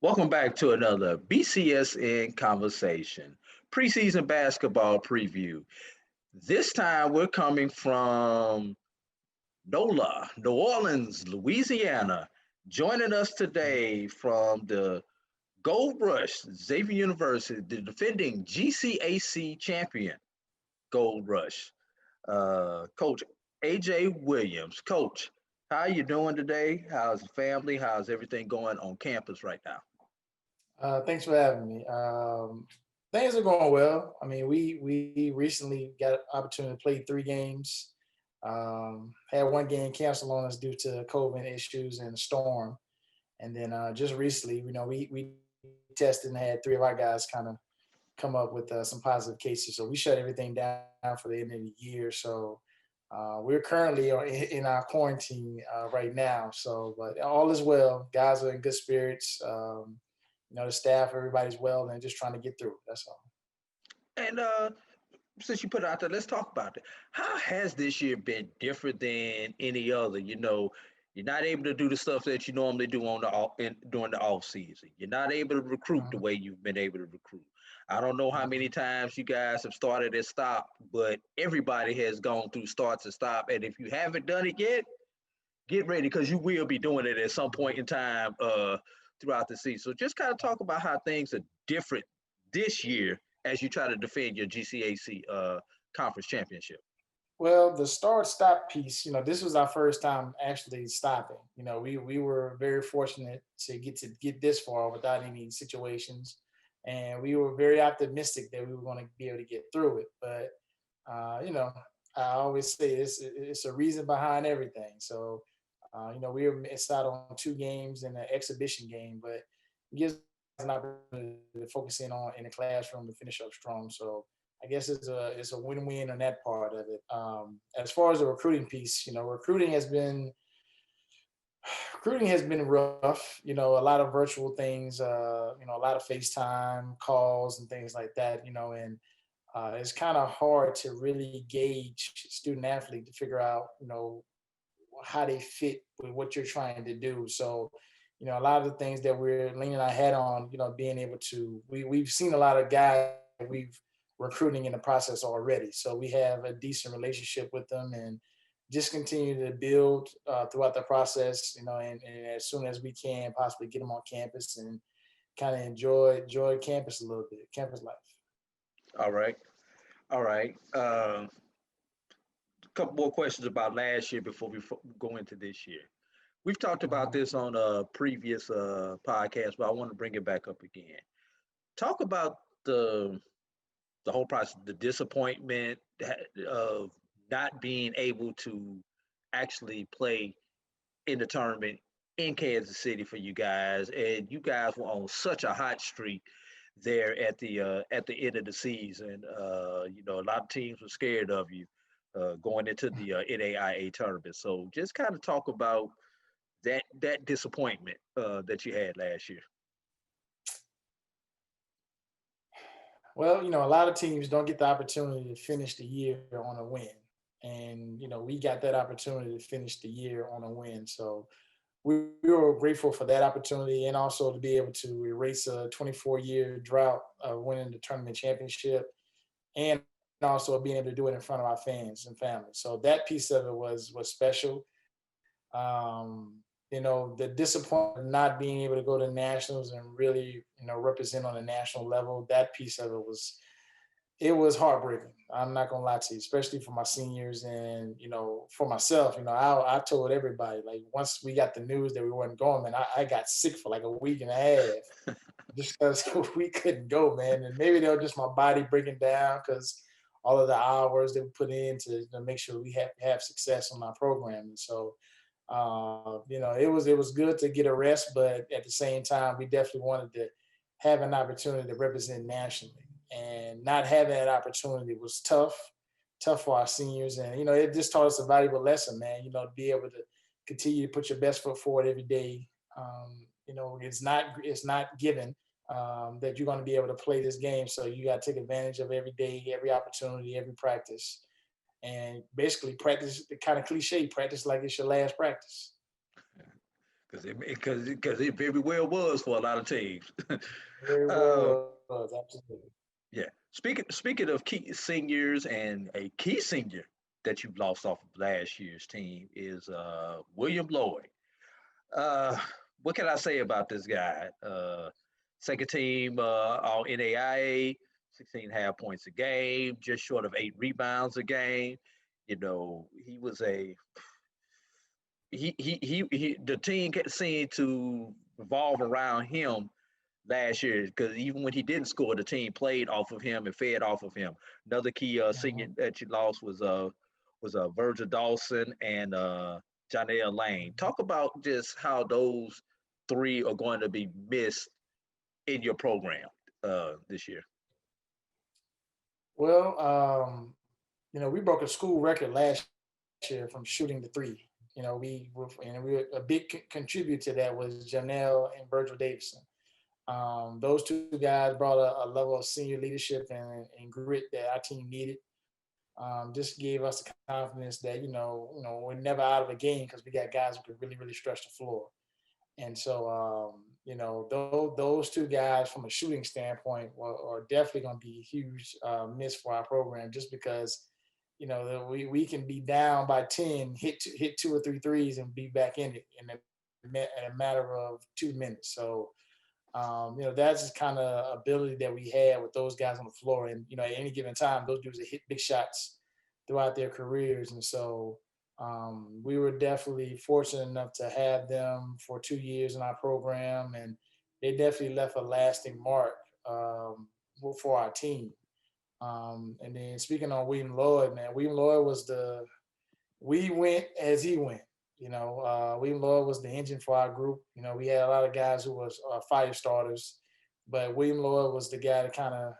Welcome back to another BCSN conversation, preseason basketball preview. This time we're coming from NOLA, New Orleans, Louisiana. Joining us today from the Gold Rush, Xavier University, the defending GCAC champion, Gold Rush, Coach AJ Williams. Coach, how are you doing today? How's the family? How's everything going on campus right now? Thanks for having me. Things are going well. I mean, we recently got an opportunity to play 3 games. Had 1 game canceled on us due to COVID issues and a storm. And then just recently, we tested and had 3 of our guys kind of come up with some positive cases. So we shut everything down for the end of the year. So we're currently in our quarantine right now. So, but all is well. Guys are in good spirits. The staff, everybody's well, and just trying to get through. That's all. And since you put it out there, let's talk about it. How has this year been different than any other? You're not able to do the stuff that you normally do during the off season. You're not able to recruit the way you've been able to recruit. I don't know how many times you guys have started and stopped, but everybody has gone through starts and stop. And if you haven't done it yet, get ready, because you will be doing it at some point in time throughout the season. So just kind of talk about how things are different this year as you try to defend your GCAC conference championship. Well, the start-stop piece, this was our first time actually stopping. We were very fortunate to get this far without any situations, and we were very optimistic that we were going to be able to get through it. But I always say it's a reason behind everything. So we were missed out on 2 games and an exhibition game, but it gives us an opportunity to focus in the classroom to finish up strong. So I guess it's a win-win on that part of it. As far as the recruiting piece, recruiting has been rough. A lot of virtual things. A lot of FaceTime calls and things like that. And it's kind of hard to really gauge student athlete to figure out how they fit with what you're trying to do. So, a lot of the things that we're leaning our head on, being able to, we've seen a lot of guys we've recruiting in the process already. So we have a decent relationship with them and just continue to build throughout the process, and as soon as we can possibly get them on campus and kind of enjoy campus a little bit, campus life. All right. A couple more questions about last year before we go into this year. We've talked about this on a previous podcast, but I want to bring it back up again. Talk about the whole process, the disappointment of not being able to actually play in the tournament in Kansas City for you guys, and you guys were on such a hot streak there at the end of the season. A lot of teams were scared of you going into the NAIA tournament. So just kind of talk about that disappointment that you had last year? Well, a lot of teams don't get the opportunity to finish the year on a win. And, we got that opportunity to finish the year on a win. So we were grateful for that opportunity, and also to be able to erase a 24-year drought of winning the tournament championship, and also being able to do it in front of our fans and family. So that piece of it was special. The disappointment of not being able to go to nationals and really, represent on a national level, that piece of it was heartbreaking. I'm not gonna lie to you, especially for my seniors and, for myself. I told everybody, like, once we got the news that we weren't going, man, I got sick for like a week and a half just because we couldn't go, man. And maybe that was just my body breaking down because all of the hours that we put in to make sure we have success on our program. And so, it was good to get a rest, but at the same time, we definitely wanted to have an opportunity to represent nationally. And not having that opportunity was tough for our seniors. And, it just taught us a valuable lesson, man, to be able to continue to put your best foot forward every day. It's not given that you're going to be able to play this game. So you got to take advantage of every day, every opportunity, every practice. And basically practice, the kind of cliche, practice like it's your last practice. Because it very well was for a lot of teams. Very well was, absolutely. Yeah. Speaking of key seniors, and a key senior that you've lost off of last year's team is William Lloyd. What can I say about this guy? Second team all NAIA, 16.5 points a game, just short of 8 rebounds a game. He was the team seemed to revolve around him last year, because even when he didn't score, the team played off of him and fed off of him. Another key senior that you lost was Virgil Dawson and Janelle Lane. Talk about just how those 3 are going to be missed in your program this year. Well, we broke a school record last year from shooting the 3. We a big contributor to that was Janelle and Virgil Davidson. Those 2 guys brought a level of senior leadership and grit that our team needed. Just gave us the confidence that, we're never out of a game because we got guys who could really, really stretch the floor. And so, those 2 guys from a shooting standpoint are definitely going to be a huge miss for our program, just because, we can be down by 10, hit 2 or 3 threes and be back in it in a matter of 2 minutes. So, that's the kind of ability that we had with those guys on the floor. And, at any given time, those dudes have hit big shots throughout their careers. And so we were definitely fortunate enough to have them for 2 years in our program. And they definitely left a lasting mark for our team. And then speaking on William Lloyd, man, William Lloyd we went as he went. William Lloyd was the engine for our group. We had a lot of guys who was fire starters, but William Lloyd was the guy that kind of,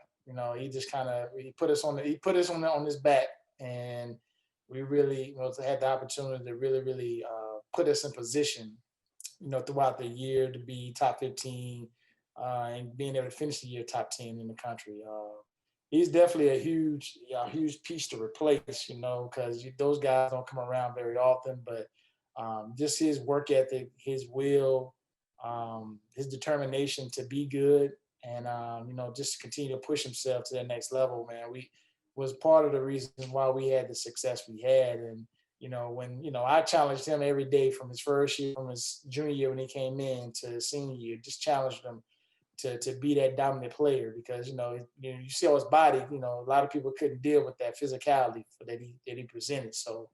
he put us on his back, and we really had the opportunity to really, really put us in position, throughout the year to be top 15 and being able to finish the year top 10 in the country. He's definitely a huge piece to replace, because those guys don't come around very often, but just his work ethic, his will, his determination to be good, and just continue to push himself to that next level, man. Was part of the reason why we had the success we had. And when I challenged him every day from his first year, from his junior year when he came in to his senior year, just challenged him to be that dominant player, because you see his body, a lot of people couldn't deal with that physicality that he presented. So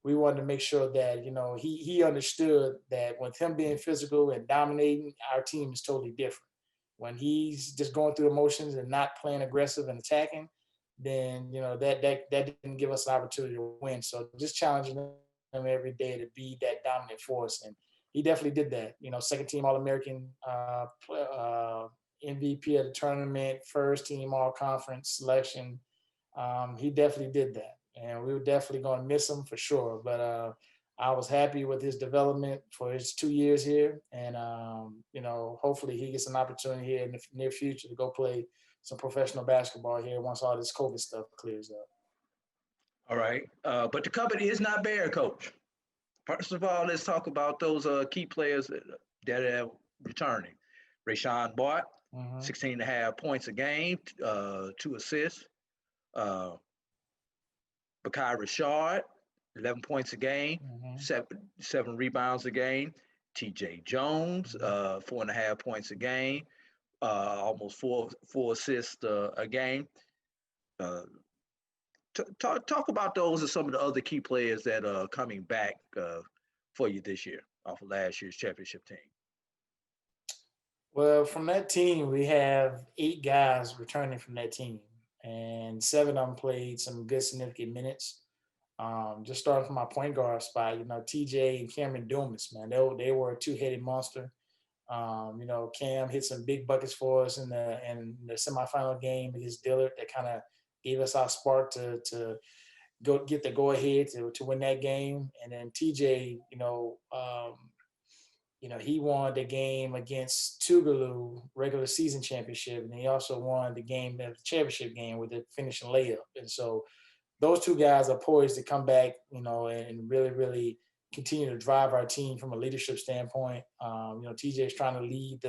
we wanted to make sure that, he understood that with him being physical and dominating, our team is totally different. When he's just going through the motions and not playing aggressive and attacking, then, that didn't give us an opportunity to win. So just challenging him every day to be that dominant force. And he definitely did that. Second team All-American, MVP of the tournament, first team All-Conference selection. He definitely did that. And we were definitely going to miss him for sure. But I was happy with his development for his 2 years here. And, hopefully he gets an opportunity here in the near future to go play some professional basketball here once all this COVID stuff clears up. All right. But the cupboard is not bare, Coach. First of all, let's talk about those key players that are returning. Rayshawn Bart, 16.5 points a game, 2 assists. Bakai Rashard, 11 points a game, seven rebounds a game. TJ Jones, 4.5 points a game, almost four assists a game. Talk about those and some of the other key players that are coming back for you this year off of last year's championship team. Well, from that team, we have 8 guys returning from that team, and 7 of them played some good significant minutes. Just starting from my point guard spot, TJ and Cameron Dumas, man, they were a 2-headed monster. Cam hit some big buckets for us in the semifinal game against Dillard that kind of gave us our spark to go get the go ahead to win that game. And then TJ, he won the game against Tougaloo regular season championship, and he also won the championship game with the finishing layup. And so those 2 guys are poised to come back, and really, really continue to drive our team from a leadership standpoint. TJ is trying to lead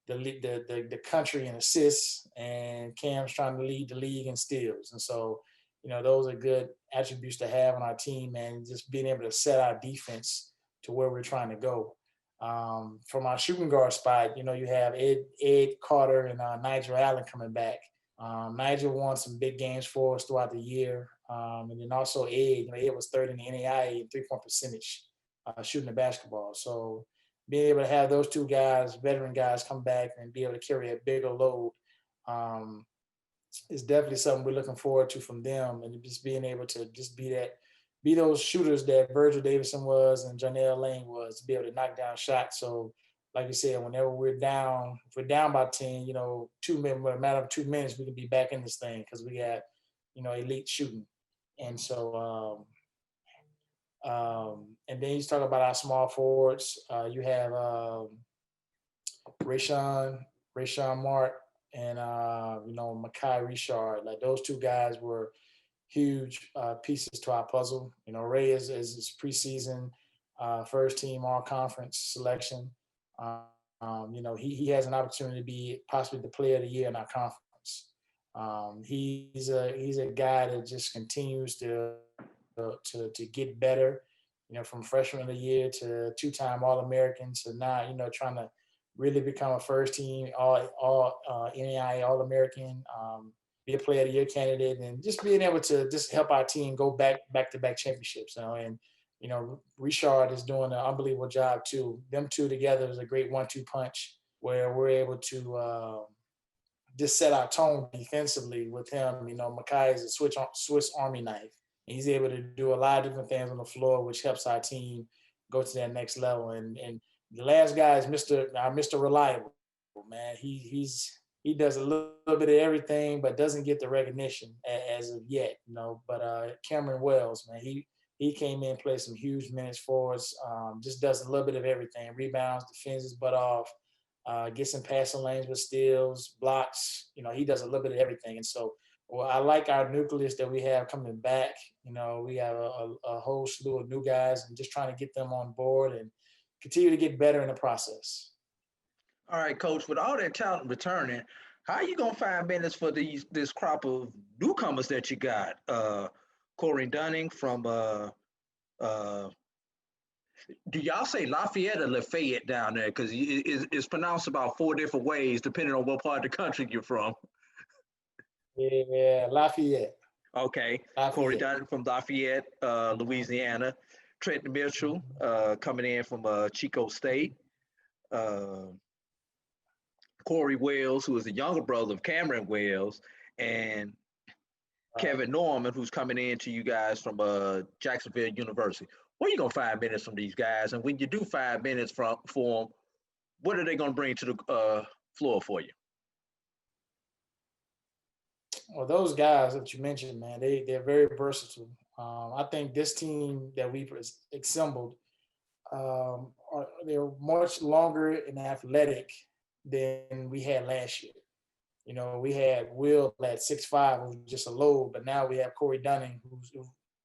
the country in assists, and Cam's trying to lead the league in steals. And so, those are good attributes to have on our team, and just being able to set our defense to where we're trying to go. From our shooting guard spot, you have Ed Carter and Nigel Allen coming back. Nigel won some big games for us throughout the year. And then also Ed was third in the NAIA in 3-point percentage shooting the basketball. So being able to have those 2 guys, veteran guys, come back and be able to carry a bigger load is definitely something we're looking forward to from them. And just being able to just be those shooters that Virgil Davison was and Janelle Lane was, to be able to knock down shots. So like you said, whenever we're down, if we're down by 10, 2 minutes, a matter of 2 minutes, we can be back in this thing because we got, elite shooting. And so, and then you talk about our small forwards. You have Rayshawn Mart and, Makai Richard. Like those 2 guys were huge pieces to our puzzle. Ray is his preseason first team all conference selection. He has an opportunity to be possibly the player of the year in our conference. He's a guy that just continues to get better, from freshman of the year to 2-time All-American to now, trying to really become a first team all NAIA All-American, be a player of the year candidate, and just being able to just help our team go back-to-back championships. Richard is doing an unbelievable job too. Them 2 together is a great 1-2 punch where we're able to just set our tone defensively with him. Makai is a Swiss Army knife. And he's able to do a lot of different things on the floor, which helps our team go to that next level. And the last guy is Mr. Reliable, man. He does a little bit of everything, but doesn't get the recognition as of yet, But Cameron Wells, man, he came in, played some huge minutes for us. Just does a little bit of everything: rebounds, defends his butt off, gets in passing lanes with steals, blocks. He does a little bit of everything. And so, I like our nucleus that we have coming back. We have a whole slew of new guys, and just trying to get them on board and continue to get better in the process. All right, Coach, with all that talent returning, how are you going to find minutes for this crop of newcomers that you got? Corey Dunning from, do y'all say Lafayette or Lafayette down there? Because it's pronounced about 4 different ways depending on what part of the country you're from. Yeah, Lafayette. Okay. Lafayette. Corey Dunning from Lafayette, Louisiana. Trenton Mitchell coming in from Chico State. Corey Wells, who is the younger brother of Cameron Wells, and Kevin Norman, who's coming in to you guys from Jacksonville University. Where are you going to find minutes from these guys? And when you do 5 minutes for them, what are they going to bring to the floor for you? Well, those guys that you mentioned, man, they're very versatile. I think this team that we assembled, they're much longer and athletic than we had last year. You know, we had Will at 6'5", who was just a load, but now we have Corey Dunning, who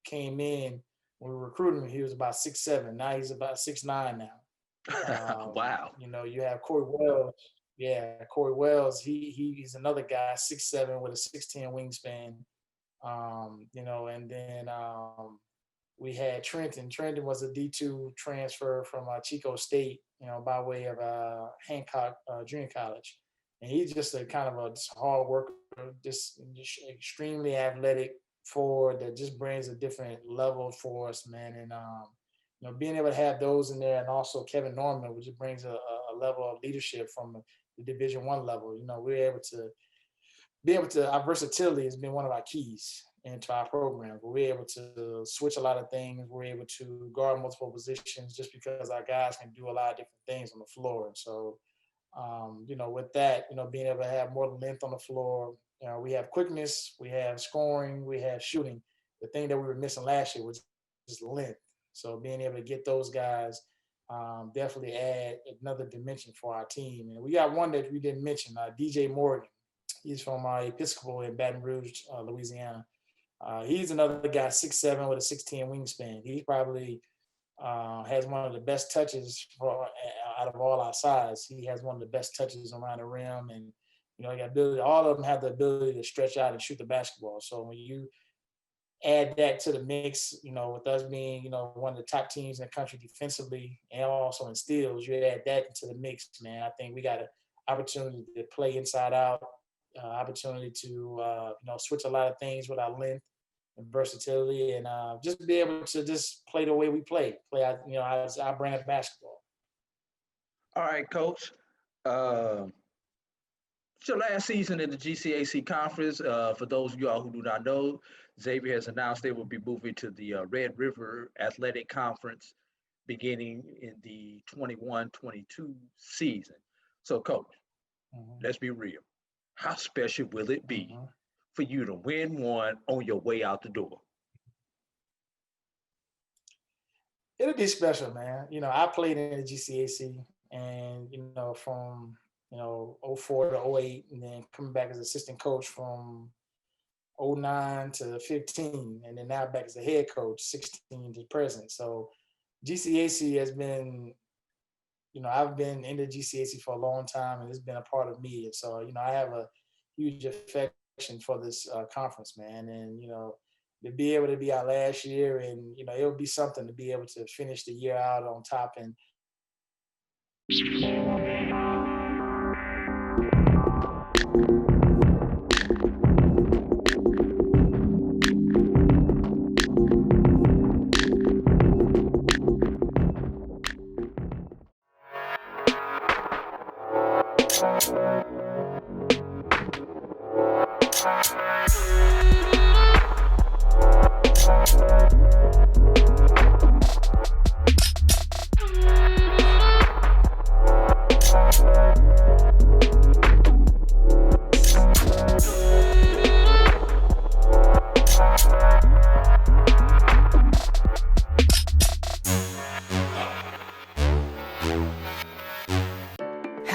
came in when we were recruiting him. He was about 6'7". Now he's about 6'9" now. Wow. You know, you have Corey Wells. Yeah, Corey Wells. He's another guy, 6'7", with a 6'10" wingspan. You know, and then we had Trenton. Trenton was a D2 transfer from Chico State, you know, by way of Hancock Junior College. And he's just a kind of a hard worker, just extremely athletic forward that just brings a different level for us, man. And, you know, being able to have those in there, and also Kevin Norman, which brings a level of leadership from the Division I level. You know, we're able to, our versatility has been one of our keys into our program. We're able to switch a lot of things. We're able to guard multiple positions just because our guys can do a lot of different things on the floor. And so, you know, with that, you know, being able to have more length on the floor, you know, we have quickness, we have scoring, we have shooting. The thing that we were missing last year was just length. So being able to get those guys definitely add another dimension for our team. And we got one that we didn't mention, DJ Morgan. He's from Episcopal in Baton Rouge, Louisiana. He's another guy, 6'7", with a 6'10" wingspan. He probably has one of the best touches out of all our size. He has one of the best touches around the rim, and you know, he got ability. All of them have the ability to stretch out and shoot the basketball. So when you add that to the mix, you know, with us being, you know, one of the top teams in the country defensively and also in steals, you add that into the mix, man. I think we got an opportunity to play inside out, opportunity to you know, switch a lot of things with our length and versatility, and just be able to just play the way we play out, you know, our brand of basketball. All right, Coach. It's your last season in the GCAC conference. For those of y'all who do not know, Xavier has announced they will be moving to the Red River Athletic Conference beginning in the 21-22 season. So, Coach, let's be real. How special will it be for you to win one on your way out the door? It'll be special, man. You know, I played in the GCAC, and, you know, from, you know, 04 to 08, and then coming back as assistant coach from 09 to 15, and then now back as the head coach, 16 to present. So GCAC has been, you know, I've been in the GCAC for a long time, and it's been a part of me. And so, you know, I have a huge affection for this conference, man. And, you know, to be able to be our last year, and, you know, it'll be something to be able to finish the year out on top. And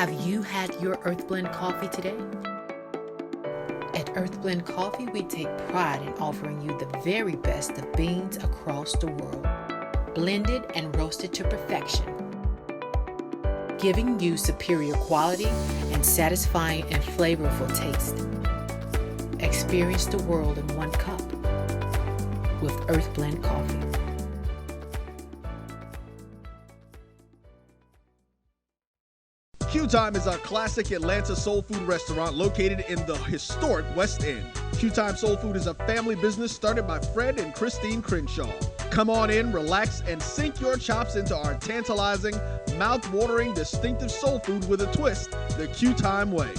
Have you had your Earth Blend coffee today? At Earth Blend Coffee, we take pride in offering you the very best of beans across the world, blended and roasted to perfection, giving you superior quality and satisfying and flavorful taste. Experience the world in one cup with Earth Blend Coffee. Q Time is a classic Atlanta soul food restaurant located in the historic West End. Q Time Soul Food is a family business started by Fred and Christine Crenshaw. Come on in, relax, and sink your chops into our tantalizing, mouth-watering, distinctive soul food with a twist, the Q Time way.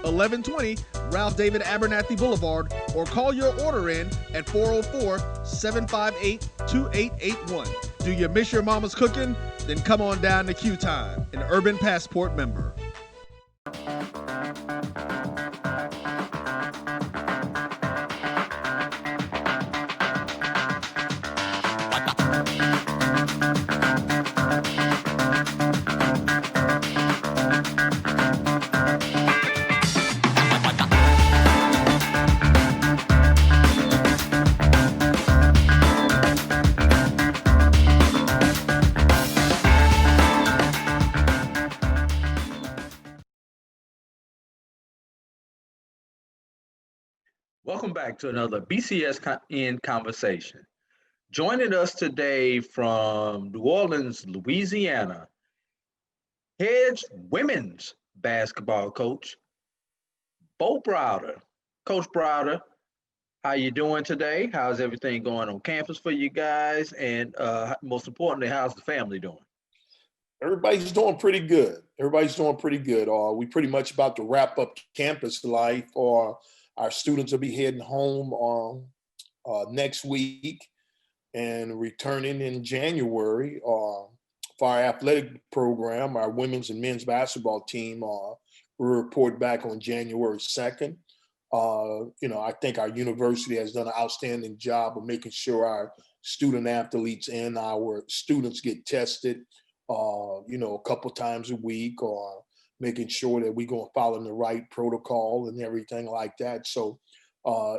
1120 Ralph David Abernathy Boulevard, or call your order in at 404-758-2881. Do you miss your mama's cooking? Then come on down to Q Time, an Urban Passport member. Welcome back to another BCSN conversation. Joining us today from New Orleans, Louisiana, head women's basketball coach, Bo Browder. Coach Browder, how you doing today? How's everything going on campus for you guys? And most importantly, how's the family doing? Everybody's doing pretty good. Everybody's doing pretty good. We pretty much about to wrap up campus life. Our students will be heading home next week and returning in January. For our athletic program, our women's and men's basketball team, we'll report back on January 2nd. I think our university has done an outstanding job of making sure our student athletes and our students get tested, a couple times a week, or making sure that we're going to follow the right protocol and everything like that. So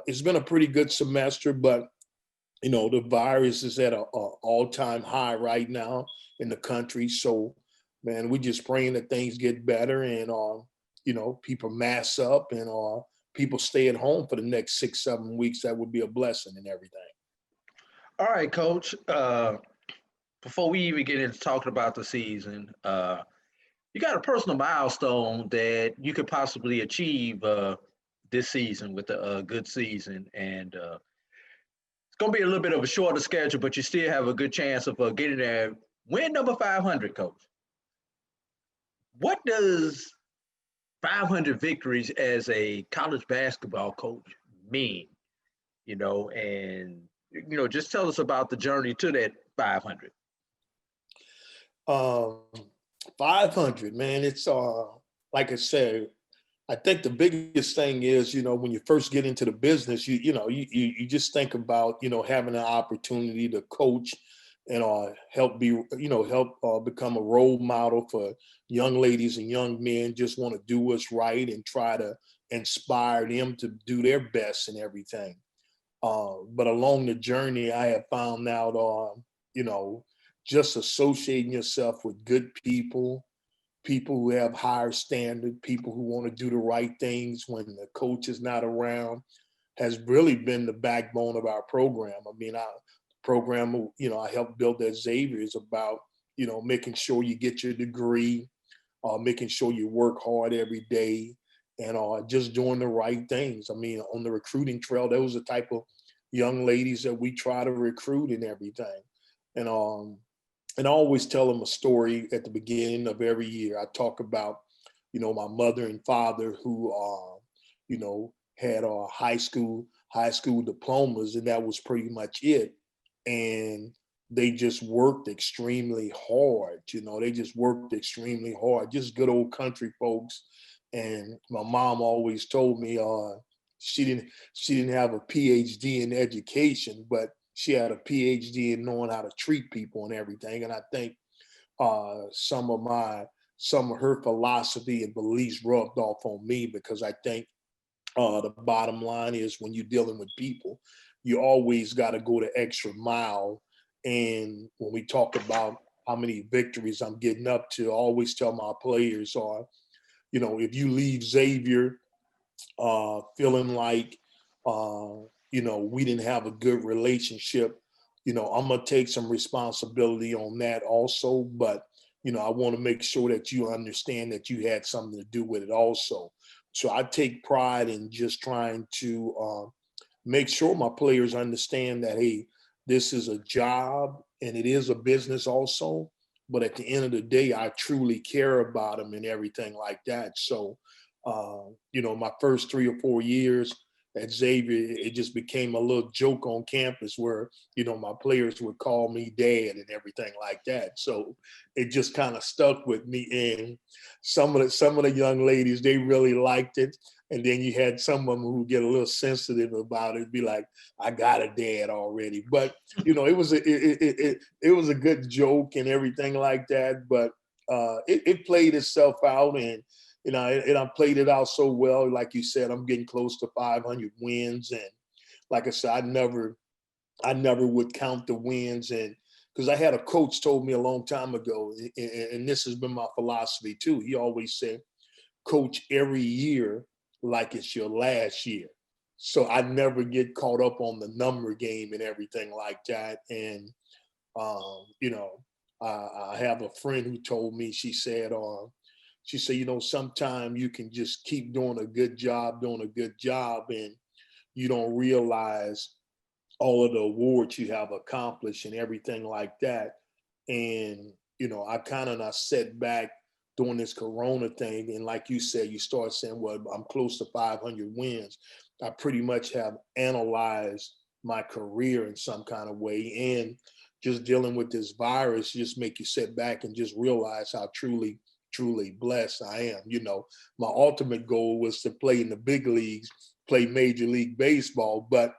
it's been a pretty good semester, but, the virus is at an all-time high right now in the country. So, man, we're just praying that things get better and, people mask up and people stay at home for the next 6-7 weeks. That would be a blessing and everything. All right, Coach. Before we even get into talking about the season, you got a personal milestone that you could possibly achieve this season with a good season. And it's going to be a little bit of a shorter schedule, but you still have a good chance of getting there. Win number 500, Coach. What does 500 victories as a college basketball coach mean? Just tell us about the journey to that 500. 500, man. It's like I said, I think the biggest thing is, when you first get into the business, you just think about, having an opportunity to coach and help become a role model for young ladies and young men just want to do what's right and try to inspire them to do their best and everything. But along the journey, I have found out, just associating yourself with good people who have higher standard, people who want to do the right things when the coach is not around, has really been the backbone of our program. I mean, our program, I helped build at Xavier is about, making sure you get your degree, making sure you work hard every day, and just doing the right things. I mean, on the recruiting trail, those are the type of young ladies that we try to recruit and everything. And I always tell them a story at the beginning of every year. I talk about, my mother and father who, had high school diplomas, and that was pretty much it. And they just worked extremely hard. They just worked extremely hard. Just good old country folks. And my mom always told me she didn't have a PhD in education, but she had a PhD in knowing how to treat people and everything. And I think some of her philosophy and beliefs rubbed off on me, because I think the bottom line is when you're dealing with people, you always got to go the extra mile. And when we talk about how many victories I'm getting up to, I always tell my players, if you leave Xavier feeling like, we didn't have a good relationship, I'm going to take some responsibility on that also. But, I want to make sure that you understand that you had something to do with it also. So I take pride in just trying to make sure my players understand that, hey, this is a job and it is a business also. But at the end of the day, I truly care about them and everything like that. So, my first 3 or 4 years at Xavier, it just became a little joke on campus where, my players would call me dad and everything like that. So it just kind of stuck with me. And some of the young ladies, they really liked it. And then you had some of them who get a little sensitive about it, be like, I got a dad already. But, it was a good joke and everything like that. But it played itself out, and I played it out so well. Like you said, I'm getting close to 500 wins. And like I said, I never would count the wins. And because I had a coach told me a long time ago, and this has been my philosophy too. He always said, coach every year like it's your last year. So I never get caught up on the number game and everything like that. And, you know, I have a friend who told me, she said, you know, sometimes you can just keep doing a good job, and you don't realize all of the awards you have accomplished and everything like that. And, you know, I kind of sat back during this Corona thing. And like you said, you start saying, well, I'm close to 500 wins. I pretty much have analyzed my career in some kind of way. And just dealing with this virus just make you sit back and just realize how truly blessed I am. You know, my ultimate goal was to play in the big leagues, play Major League Baseball. But,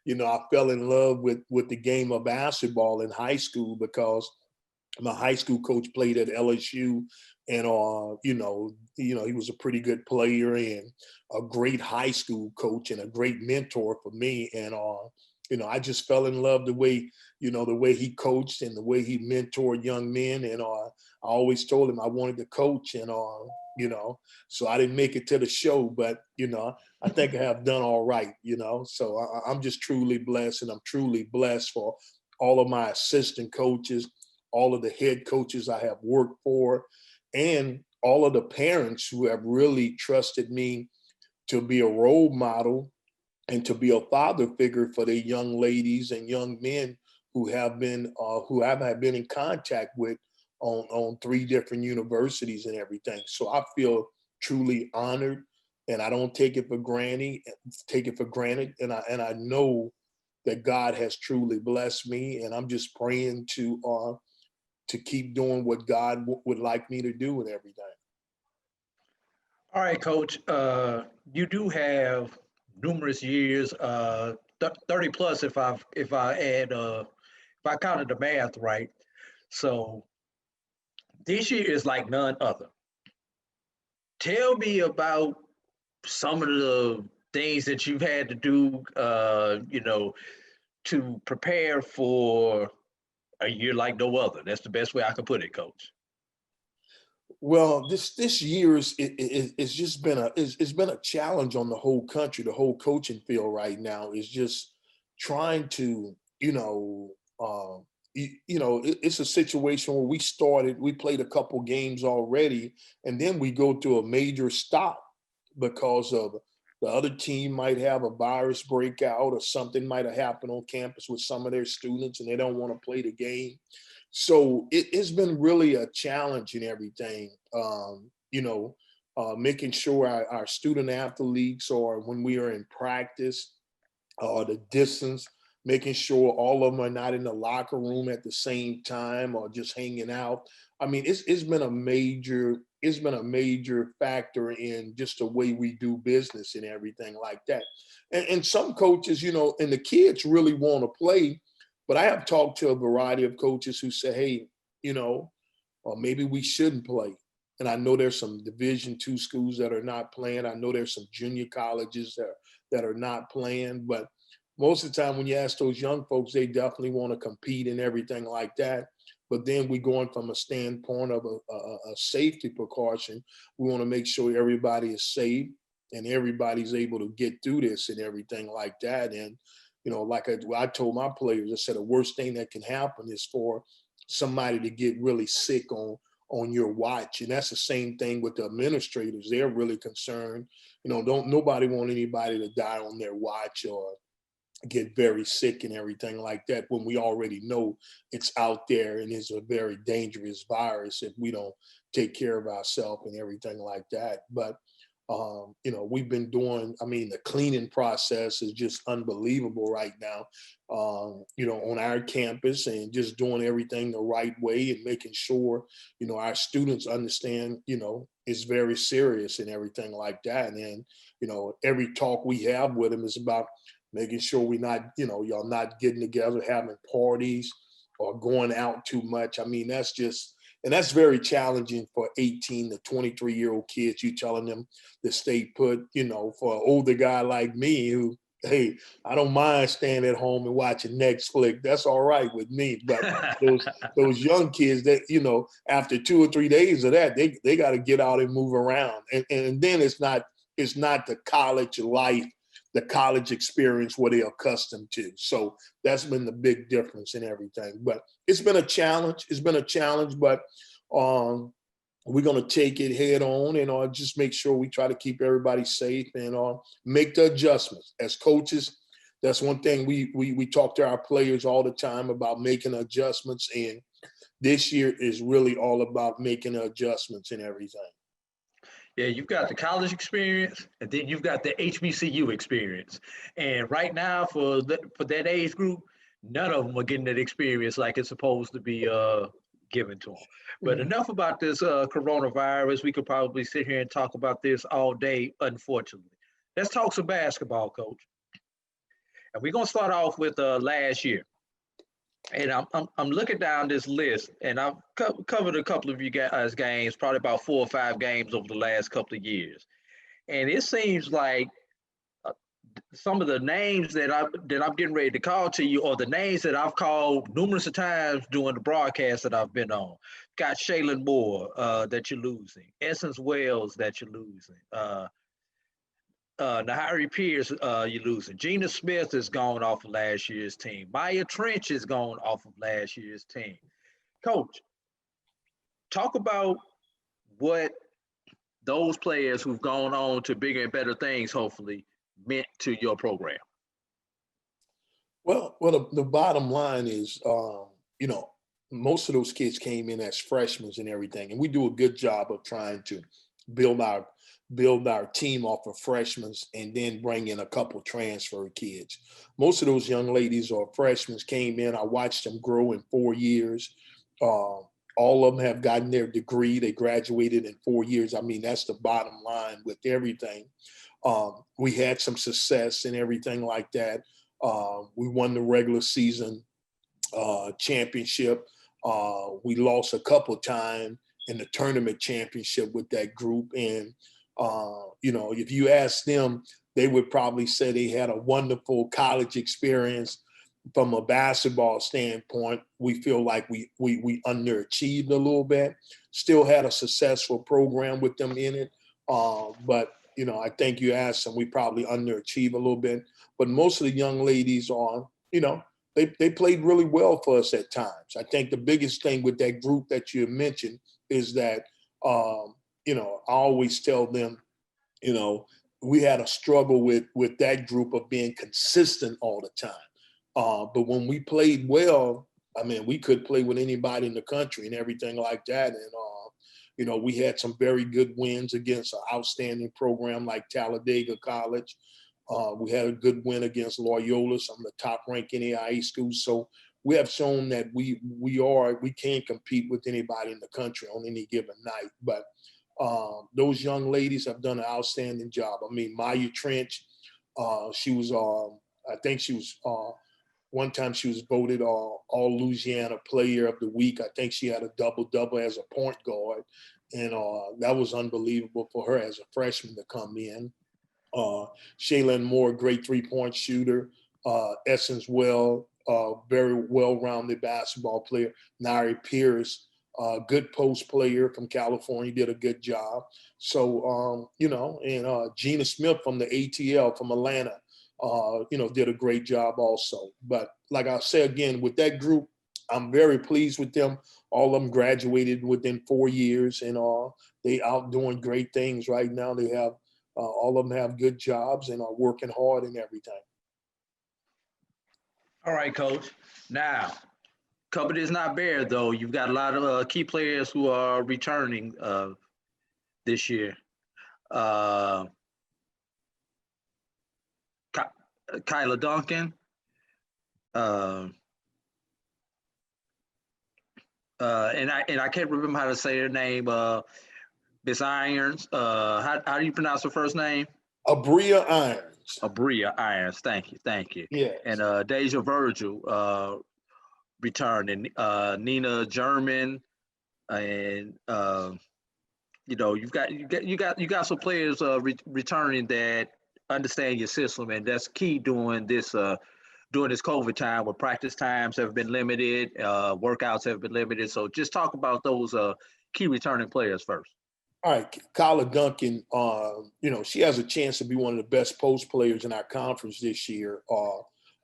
you know, I fell in love with the game of basketball in high school because my high school coach played at LSU, and you know, he was a pretty good player and a great high school coach and a great mentor for me. And you know, I just fell in love the way he coached and the way he mentored young men. And I always told him I wanted to coach, and you know, so I didn't make it to the show, but you know, I think I have done all right, you know. So I'm just truly blessed, and I'm truly blessed for all of my assistant coaches, all of the head coaches I have worked for, and all of the parents who have really trusted me to be a role model and to be a father figure for the young ladies and young men who have been in contact with on 3 different universities and everything. So I feel truly honored, and I don't take it for granted. And I know that God has truly blessed me, and I'm just praying to keep doing what God would like me to do and everything. All right, Coach. You do have numerous years, 30 plus if I add if I counted the math right. So this year is like none other. Tell me about some of the things that you've had to do, you know, to prepare for a year like no other. That's the best way I can put it, Coach. Well, this year it's just been a challenge on the whole country, the whole coaching field right now is just trying to, it's a situation where we played a couple games already, and then we go to a major stop because of the other team might have a virus breakout or something might have happened on campus with some of their students and they don't want to play the game. So it's been really a challenge and everything, making sure our student athletes, or when we are in practice, the distance, making sure all of them are not in the locker room at the same time or just hanging out. I mean, it's been a major factor in just the way we do business and everything like that. And some coaches, and the kids really want to play, but I have talked to a variety of coaches who say, hey, or maybe we shouldn't play. And I know there's some Division II schools that are not playing. I know there's some junior colleges that are not playing, but most of the time when you ask those young folks, they definitely want to compete and everything like that. But then we're going from a standpoint of a safety precaution. We want to make sure everybody is safe and everybody's able to get through this and everything like that. And, like I told my players, I said, the worst thing that can happen is for somebody to get really sick on your watch. And that's the same thing with the administrators. They're really concerned. Don't nobody want anybody to die on their watch or get very sick and everything like that, when we already know it's out there and it's a very dangerous virus if we don't take care of ourselves and everything like that. But we've been doing, the cleaning process is just unbelievable right now, on our campus, and just doing everything the right way and making sure, our students understand, it's very serious and everything like that. And then, every talk we have with them is about making sure we're not, y'all not getting together, having parties or going out too much. That's very challenging for 18 to 23-year-old kids. You telling them to stay put, for an older guy like me who, hey, I don't mind staying at home and watching Netflix. That's all right with me. But those young kids that, after 2 or 3 days of that, they got to get out and move around. And then it's not the college life the college experience what they're accustomed to. So that's been the big difference in everything. But it's been a challenge. It's been a challenge, but we're going to take it head on and just make sure we try to keep everybody safe and make the adjustments. As coaches, that's one thing we talk to our players all the time about making adjustments. And this year is really all about making adjustments and everything. Yeah, you've got the college experience, and then you've got the HBCU experience. And right now, for that age group, none of them are getting that experience like it's supposed to be given to them. But enough about this coronavirus. We could probably sit here and talk about this all day, unfortunately. Let's talk some basketball, Coach. And we're gonna start off with last year. And I'm looking down this list, and I've covered a couple of you guys' games, probably about 4 or 5 games over the last couple of years. And it seems like some of the names that I'm getting ready to call to you are the names that I've called numerous of times during the broadcast that I've been on. Got Shaylin Moore that you're losing, Essence Wells that you're losing, Nahari Pierce, you're losing. Gina Smith is gone off of last year's team. Maya Trench is gone off of last year's team. Coach, talk about what those players who've gone on to bigger and better things, hopefully, meant to your program. Well, the bottom line is, most of those kids came in as freshmen and everything, and we do a good job of trying to build our team off of freshmen and then bring in a couple transfer kids. Most of those young ladies or freshmen came in. I watched them grow in 4 years. All of them have gotten their degree. They graduated in 4 years. I mean, that's the bottom line with everything. We had some success and everything like that. We won the regular season championship. We lost a couple times in the tournament championship with that group. And, if you ask them, they would probably say they had a wonderful college experience. From a basketball standpoint, we feel like we underachieved a little bit. Still had a successful program with them in it. But I think you asked them, we probably underachieved a little bit. But most of the young ladies are, they played really well for us at times. I think the biggest thing with that group that you mentioned is that, I always tell them, we had a struggle with that group of being consistent all the time. But when we played well, I mean, we could play with anybody in the country and everything like that. And, we had some very good wins against an outstanding program like Talladega College. We had a good win against Loyola, some of the top-ranked NAIA schools. So we have shown that we can compete with anybody in the country on any given night. But those young ladies have done an outstanding job. I mean, Maya Trench, she was, I think she was, one time she was voted All Louisiana Player of the Week. I think she had a double-double as a point guard. And that was unbelievable for her as a freshman to come in. Shaylin Moore, great three-point shooter. Essence Well, very well-rounded basketball player. Nari Pierce, good post player from California, did a good job. So, and Gina Smith from the ATL from Atlanta, did a great job also. But like I said, again, with that group, I'm very pleased with them. All of them graduated within 4 years, and they out doing great things right now. They have all of them have good jobs and are working hard and everything. All right, Coach. Now, cupboard is not bare, though. You've got a lot of key players who are returning this year. Kyla Duncan, and I can't remember how to say her name. Miss Irons. How do you pronounce her first name? Abria Irons. Abria Irons. Thank you. Yeah. And Deja Virgil returning. Nina German, and you got some players returning that understand your system, and that's key during this COVID time where practice times have been limited, workouts have been limited. So just talk about those key returning players first. All right, Kyla Duncan, she has a chance to be one of the best post players in our conference this year.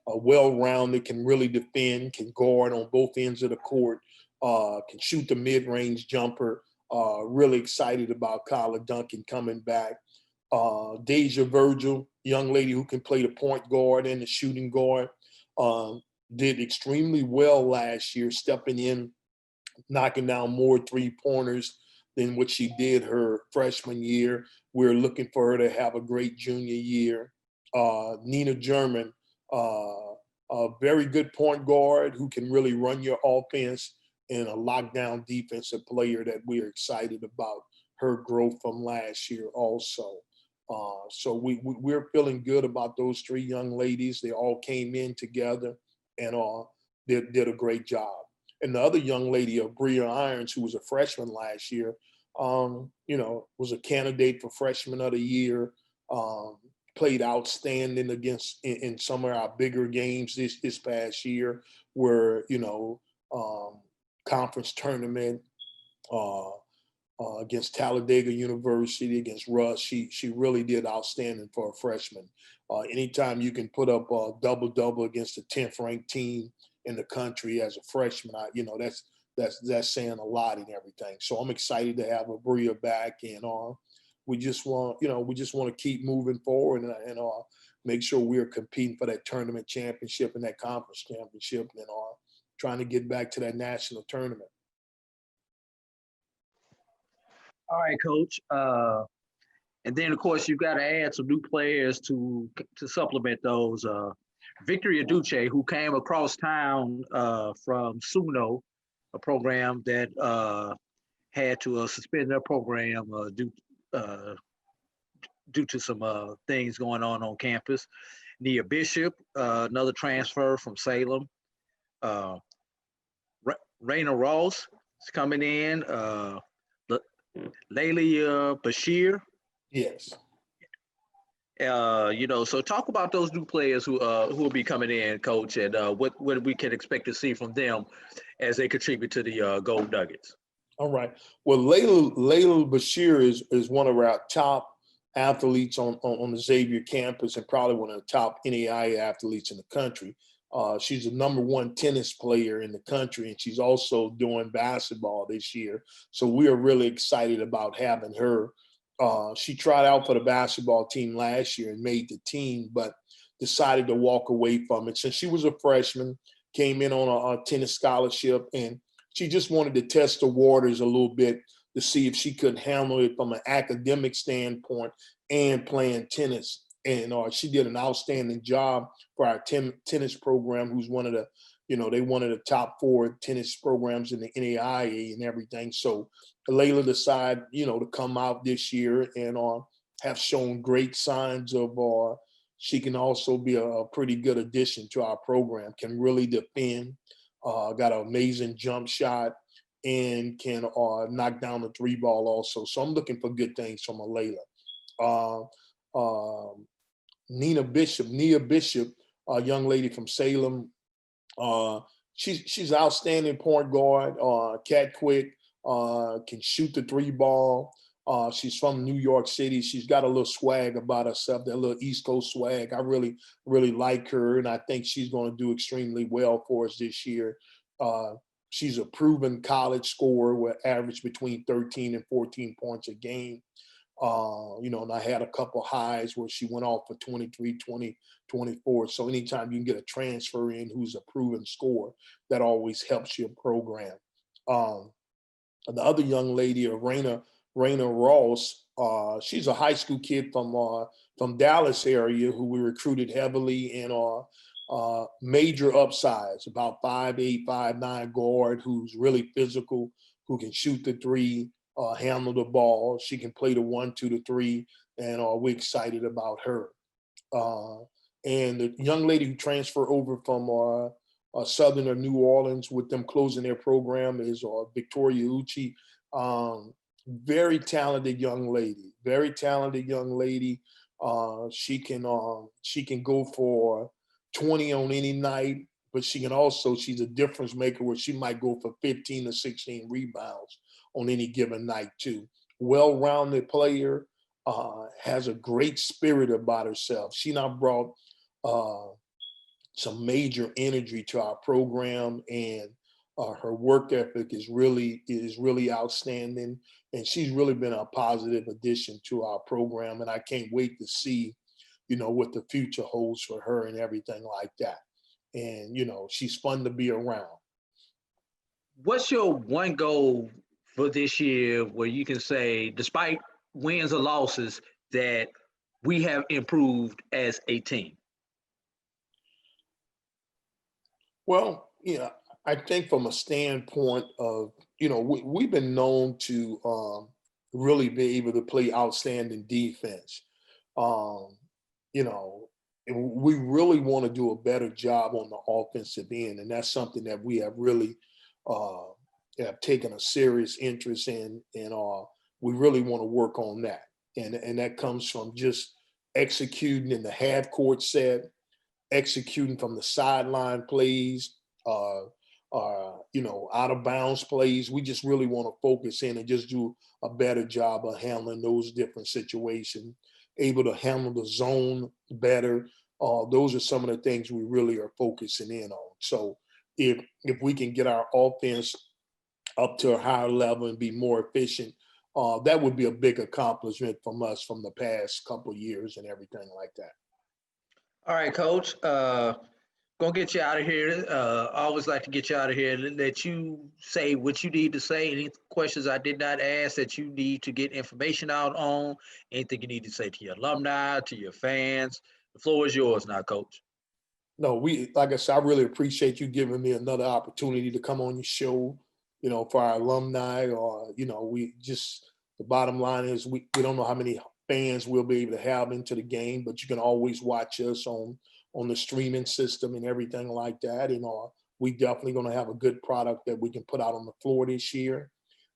Well-rounded, can really defend, can guard on both ends of the court, can shoot the mid-range jumper. Really excited about Kyla Duncan coming back. Deja Virgil, young lady who can play the point guard and the shooting guard, did extremely well last year, stepping in, knocking down more three-pointers than what she did her freshman year. We're looking for her to have a great junior year. Nina German, a very good point guard who can really run your offense, and a lockdown defensive player that we're excited about her growth from last year also. So we're feeling good about those three young ladies. They all came in together and did a great job. And the other young lady, Bria Irons, who was a freshman last year, was a candidate for freshman of the year, played outstanding in some of our bigger games this past year, where, conference tournament, against Talladega University, against Russ. She really did outstanding for a freshman. Anytime you can put up a double-double against the 10th ranked team in the country as a freshman, that's saying a lot and everything. So I'm excited to have Bria back, and we just want to keep moving forward and make sure we're competing for that tournament championship and that conference championship, and trying to get back to that national tournament. All right, Coach. And then, of course, you've got to add some new players to supplement those. Victoria Duce, who came across town from Suno, a program that had to suspend their program due to some things going on campus. Nia Bishop, another transfer from Salem. Raina Ross is coming in. Layla Bashir. Yes. So talk about those new players who will be coming in, Coach, and what we can expect to see from them as they contribute to the Gold Nuggets. All right. Well, Layla Bashir is one of our top athletes on the Xavier campus, and probably one of the top NAIA athletes in the country. She's the #1 tennis player in the country, and she's also doing basketball this year. So we are really excited about having her. She tried out for the basketball team last year and made the team, but decided to walk away from it. Since she was a freshman, came in on a tennis scholarship, and she just wanted to test the waters a little bit to see if she could handle it from an academic standpoint and playing tennis. And she did an outstanding job for our tennis program, who's one of the, they one of the top 4 tennis programs in the NAIA and everything. So Layla decided, to come out this year and have shown great signs of she can also be a pretty good addition to our program, can really defend, got an amazing jump shot, and can knock down the 3 ball also. So I'm looking for good things from Layla. Nia Bishop, a young lady from Salem. She's outstanding point guard, cat quick, can shoot the 3 ball. She's from New York City. She's got a little swag about herself, that little East Coast swag. I really, really like her, and I think she's going to do extremely well for us this year. She's a proven college scorer with average between 13 and 14 points a game. And I had a couple highs where she went off for 23, 20, 24. So anytime you can get a transfer in who's a proven scorer, that always helps your program. The other young lady, Raina Ross, she's a high school kid from Dallas area who we recruited heavily, and major upsides, about 5'8", 5'9" guard who's really physical, who can shoot the 3, handle the ball. She can play the 1, 2, the 3, and we're excited about her. And the young lady who transferred over from Southern or New Orleans with them closing their program is Victoria Uchi. Very talented young lady. She can go for 20 on any night, but she's a difference maker where she might go for 15 or 16 rebounds on any given night too. well-rounded player, has a great spirit about herself. She now brought some major energy to our program, and her work ethic is really outstanding. And she's really been a positive addition to our program. And I can't wait to see, what the future holds for her and everything like that. And, she's fun to be around. What's your one goal for this year where you can say, despite wins or losses, that we have improved as a team? Well, I think from a standpoint of, we've been known to really be able to play outstanding defense. We really want to do a better job on the offensive end. And that's something that we have really have taken a serious interest in. And we really want to work on that. And that comes from just executing in the half court set, executing from the sideline plays, out of bounds plays. We just really want to focus in and just do a better job of handling those different situations, able to handle the zone better. Those are some of the things we really are focusing in on. So if we can get our offense up to a higher level and be more efficient, that would be a big accomplishment from us from the past couple of years and everything like that. All right, Coach. Gonna get you out of here. I always like to get you out of here and let you say what you need to say. Any questions I did not ask that you need to get information out on, anything you need to say to your alumni, to your fans. The floor is yours now, Coach. No, like I said, I really appreciate you giving me another opportunity to come on your show, for our alumni. The bottom line is we don't know how many fans we'll be able to have into the game, but you can always watch us on the streaming system and everything like that. And we definitely going to have a good product that we can put out on the floor this year.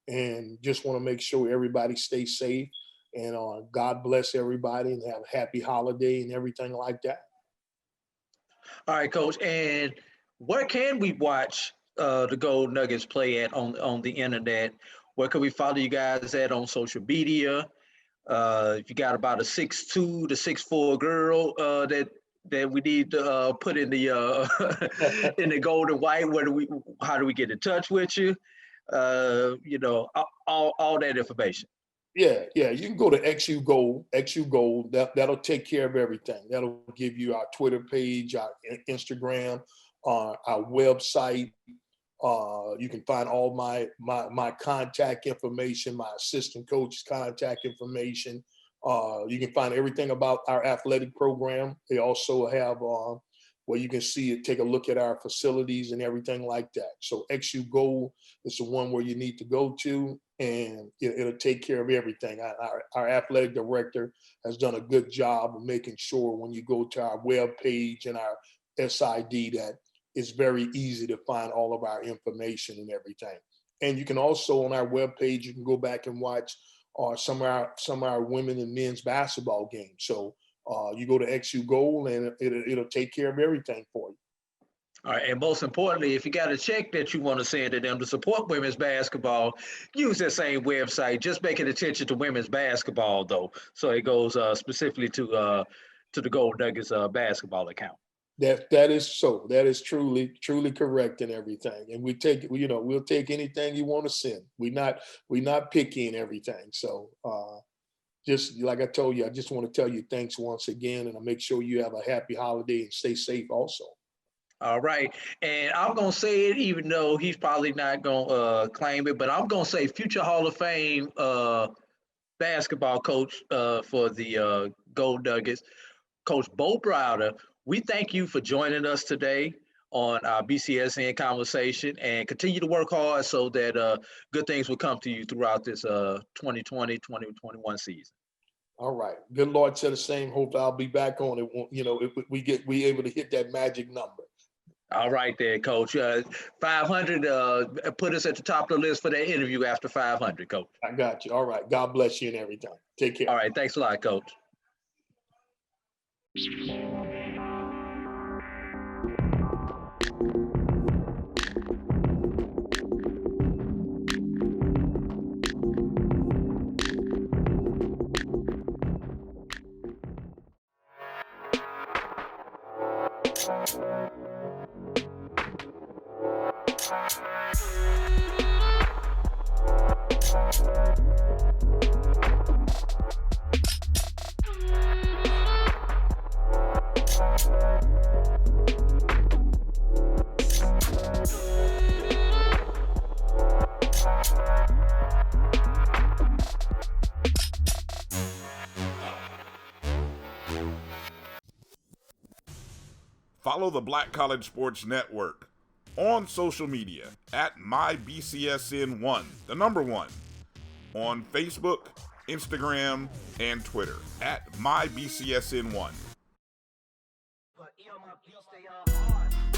And just want to make sure everybody stays safe, and God bless everybody and have a happy holiday and everything like that. All right, Coach. And where can we watch the Gold Nuggets play at on the internet? Where can we follow you guys at on social media? If you got about a 6'2" to 6'4" girl that we need to put in the in the gold and white, how do we get in touch with you? All that information. Yeah, you can go to XU Gold. That'll take care of everything. That'll give you our Twitter page, our Instagram, our website. You can find all my contact information, my assistant coach's contact information. You can find everything about our athletic program. They also have where you can see it, take a look at our facilities and everything like that. So XU Gold is the one where you need to go to, and it'll take care of everything. Our athletic director has done a good job of making sure when you go to our web page and our SID that it's very easy to find all of our information and everything. And you can also, on our web page, you can go back and watch some of our women and men's basketball games. So you go to XU Gold and it'll take care of everything for you. All right, and most importantly, if you got a check that you want to send to them to support women's basketball, use that same website. Just making attention to women's basketball, though, so it goes specifically to the Gold Nuggets basketball account. That is so. That is truly correct and everything. And we'll take anything you want to send. We're not picky and everything. So just like I told you, I just want to tell you thanks once again, and I'll make sure you have a happy holiday and stay safe also. All right. And I'm going to say it, even though he's probably not going to claim it, but I'm going to say future Hall of Fame basketball coach for the Gold Nuggets, Coach Bo Browder. We thank you for joining us today on our BCSN conversation, and continue to work hard so that good things will come to you throughout this 2020-2021 season. All right. Good Lord said the same. Hope I'll be back on it. If we able to hit that magic number. All right there, Coach. 500, put us at the top of the list for that interview after 500, Coach. I got you. All right. God bless you and everything. Take care. All right. Thanks a lot, Coach. Follow the Black College Sports Network on social media at MyBCSN1, the number 1, on Facebook, Instagram, and Twitter at MyBCSN1. But yo, my beats, they are hard.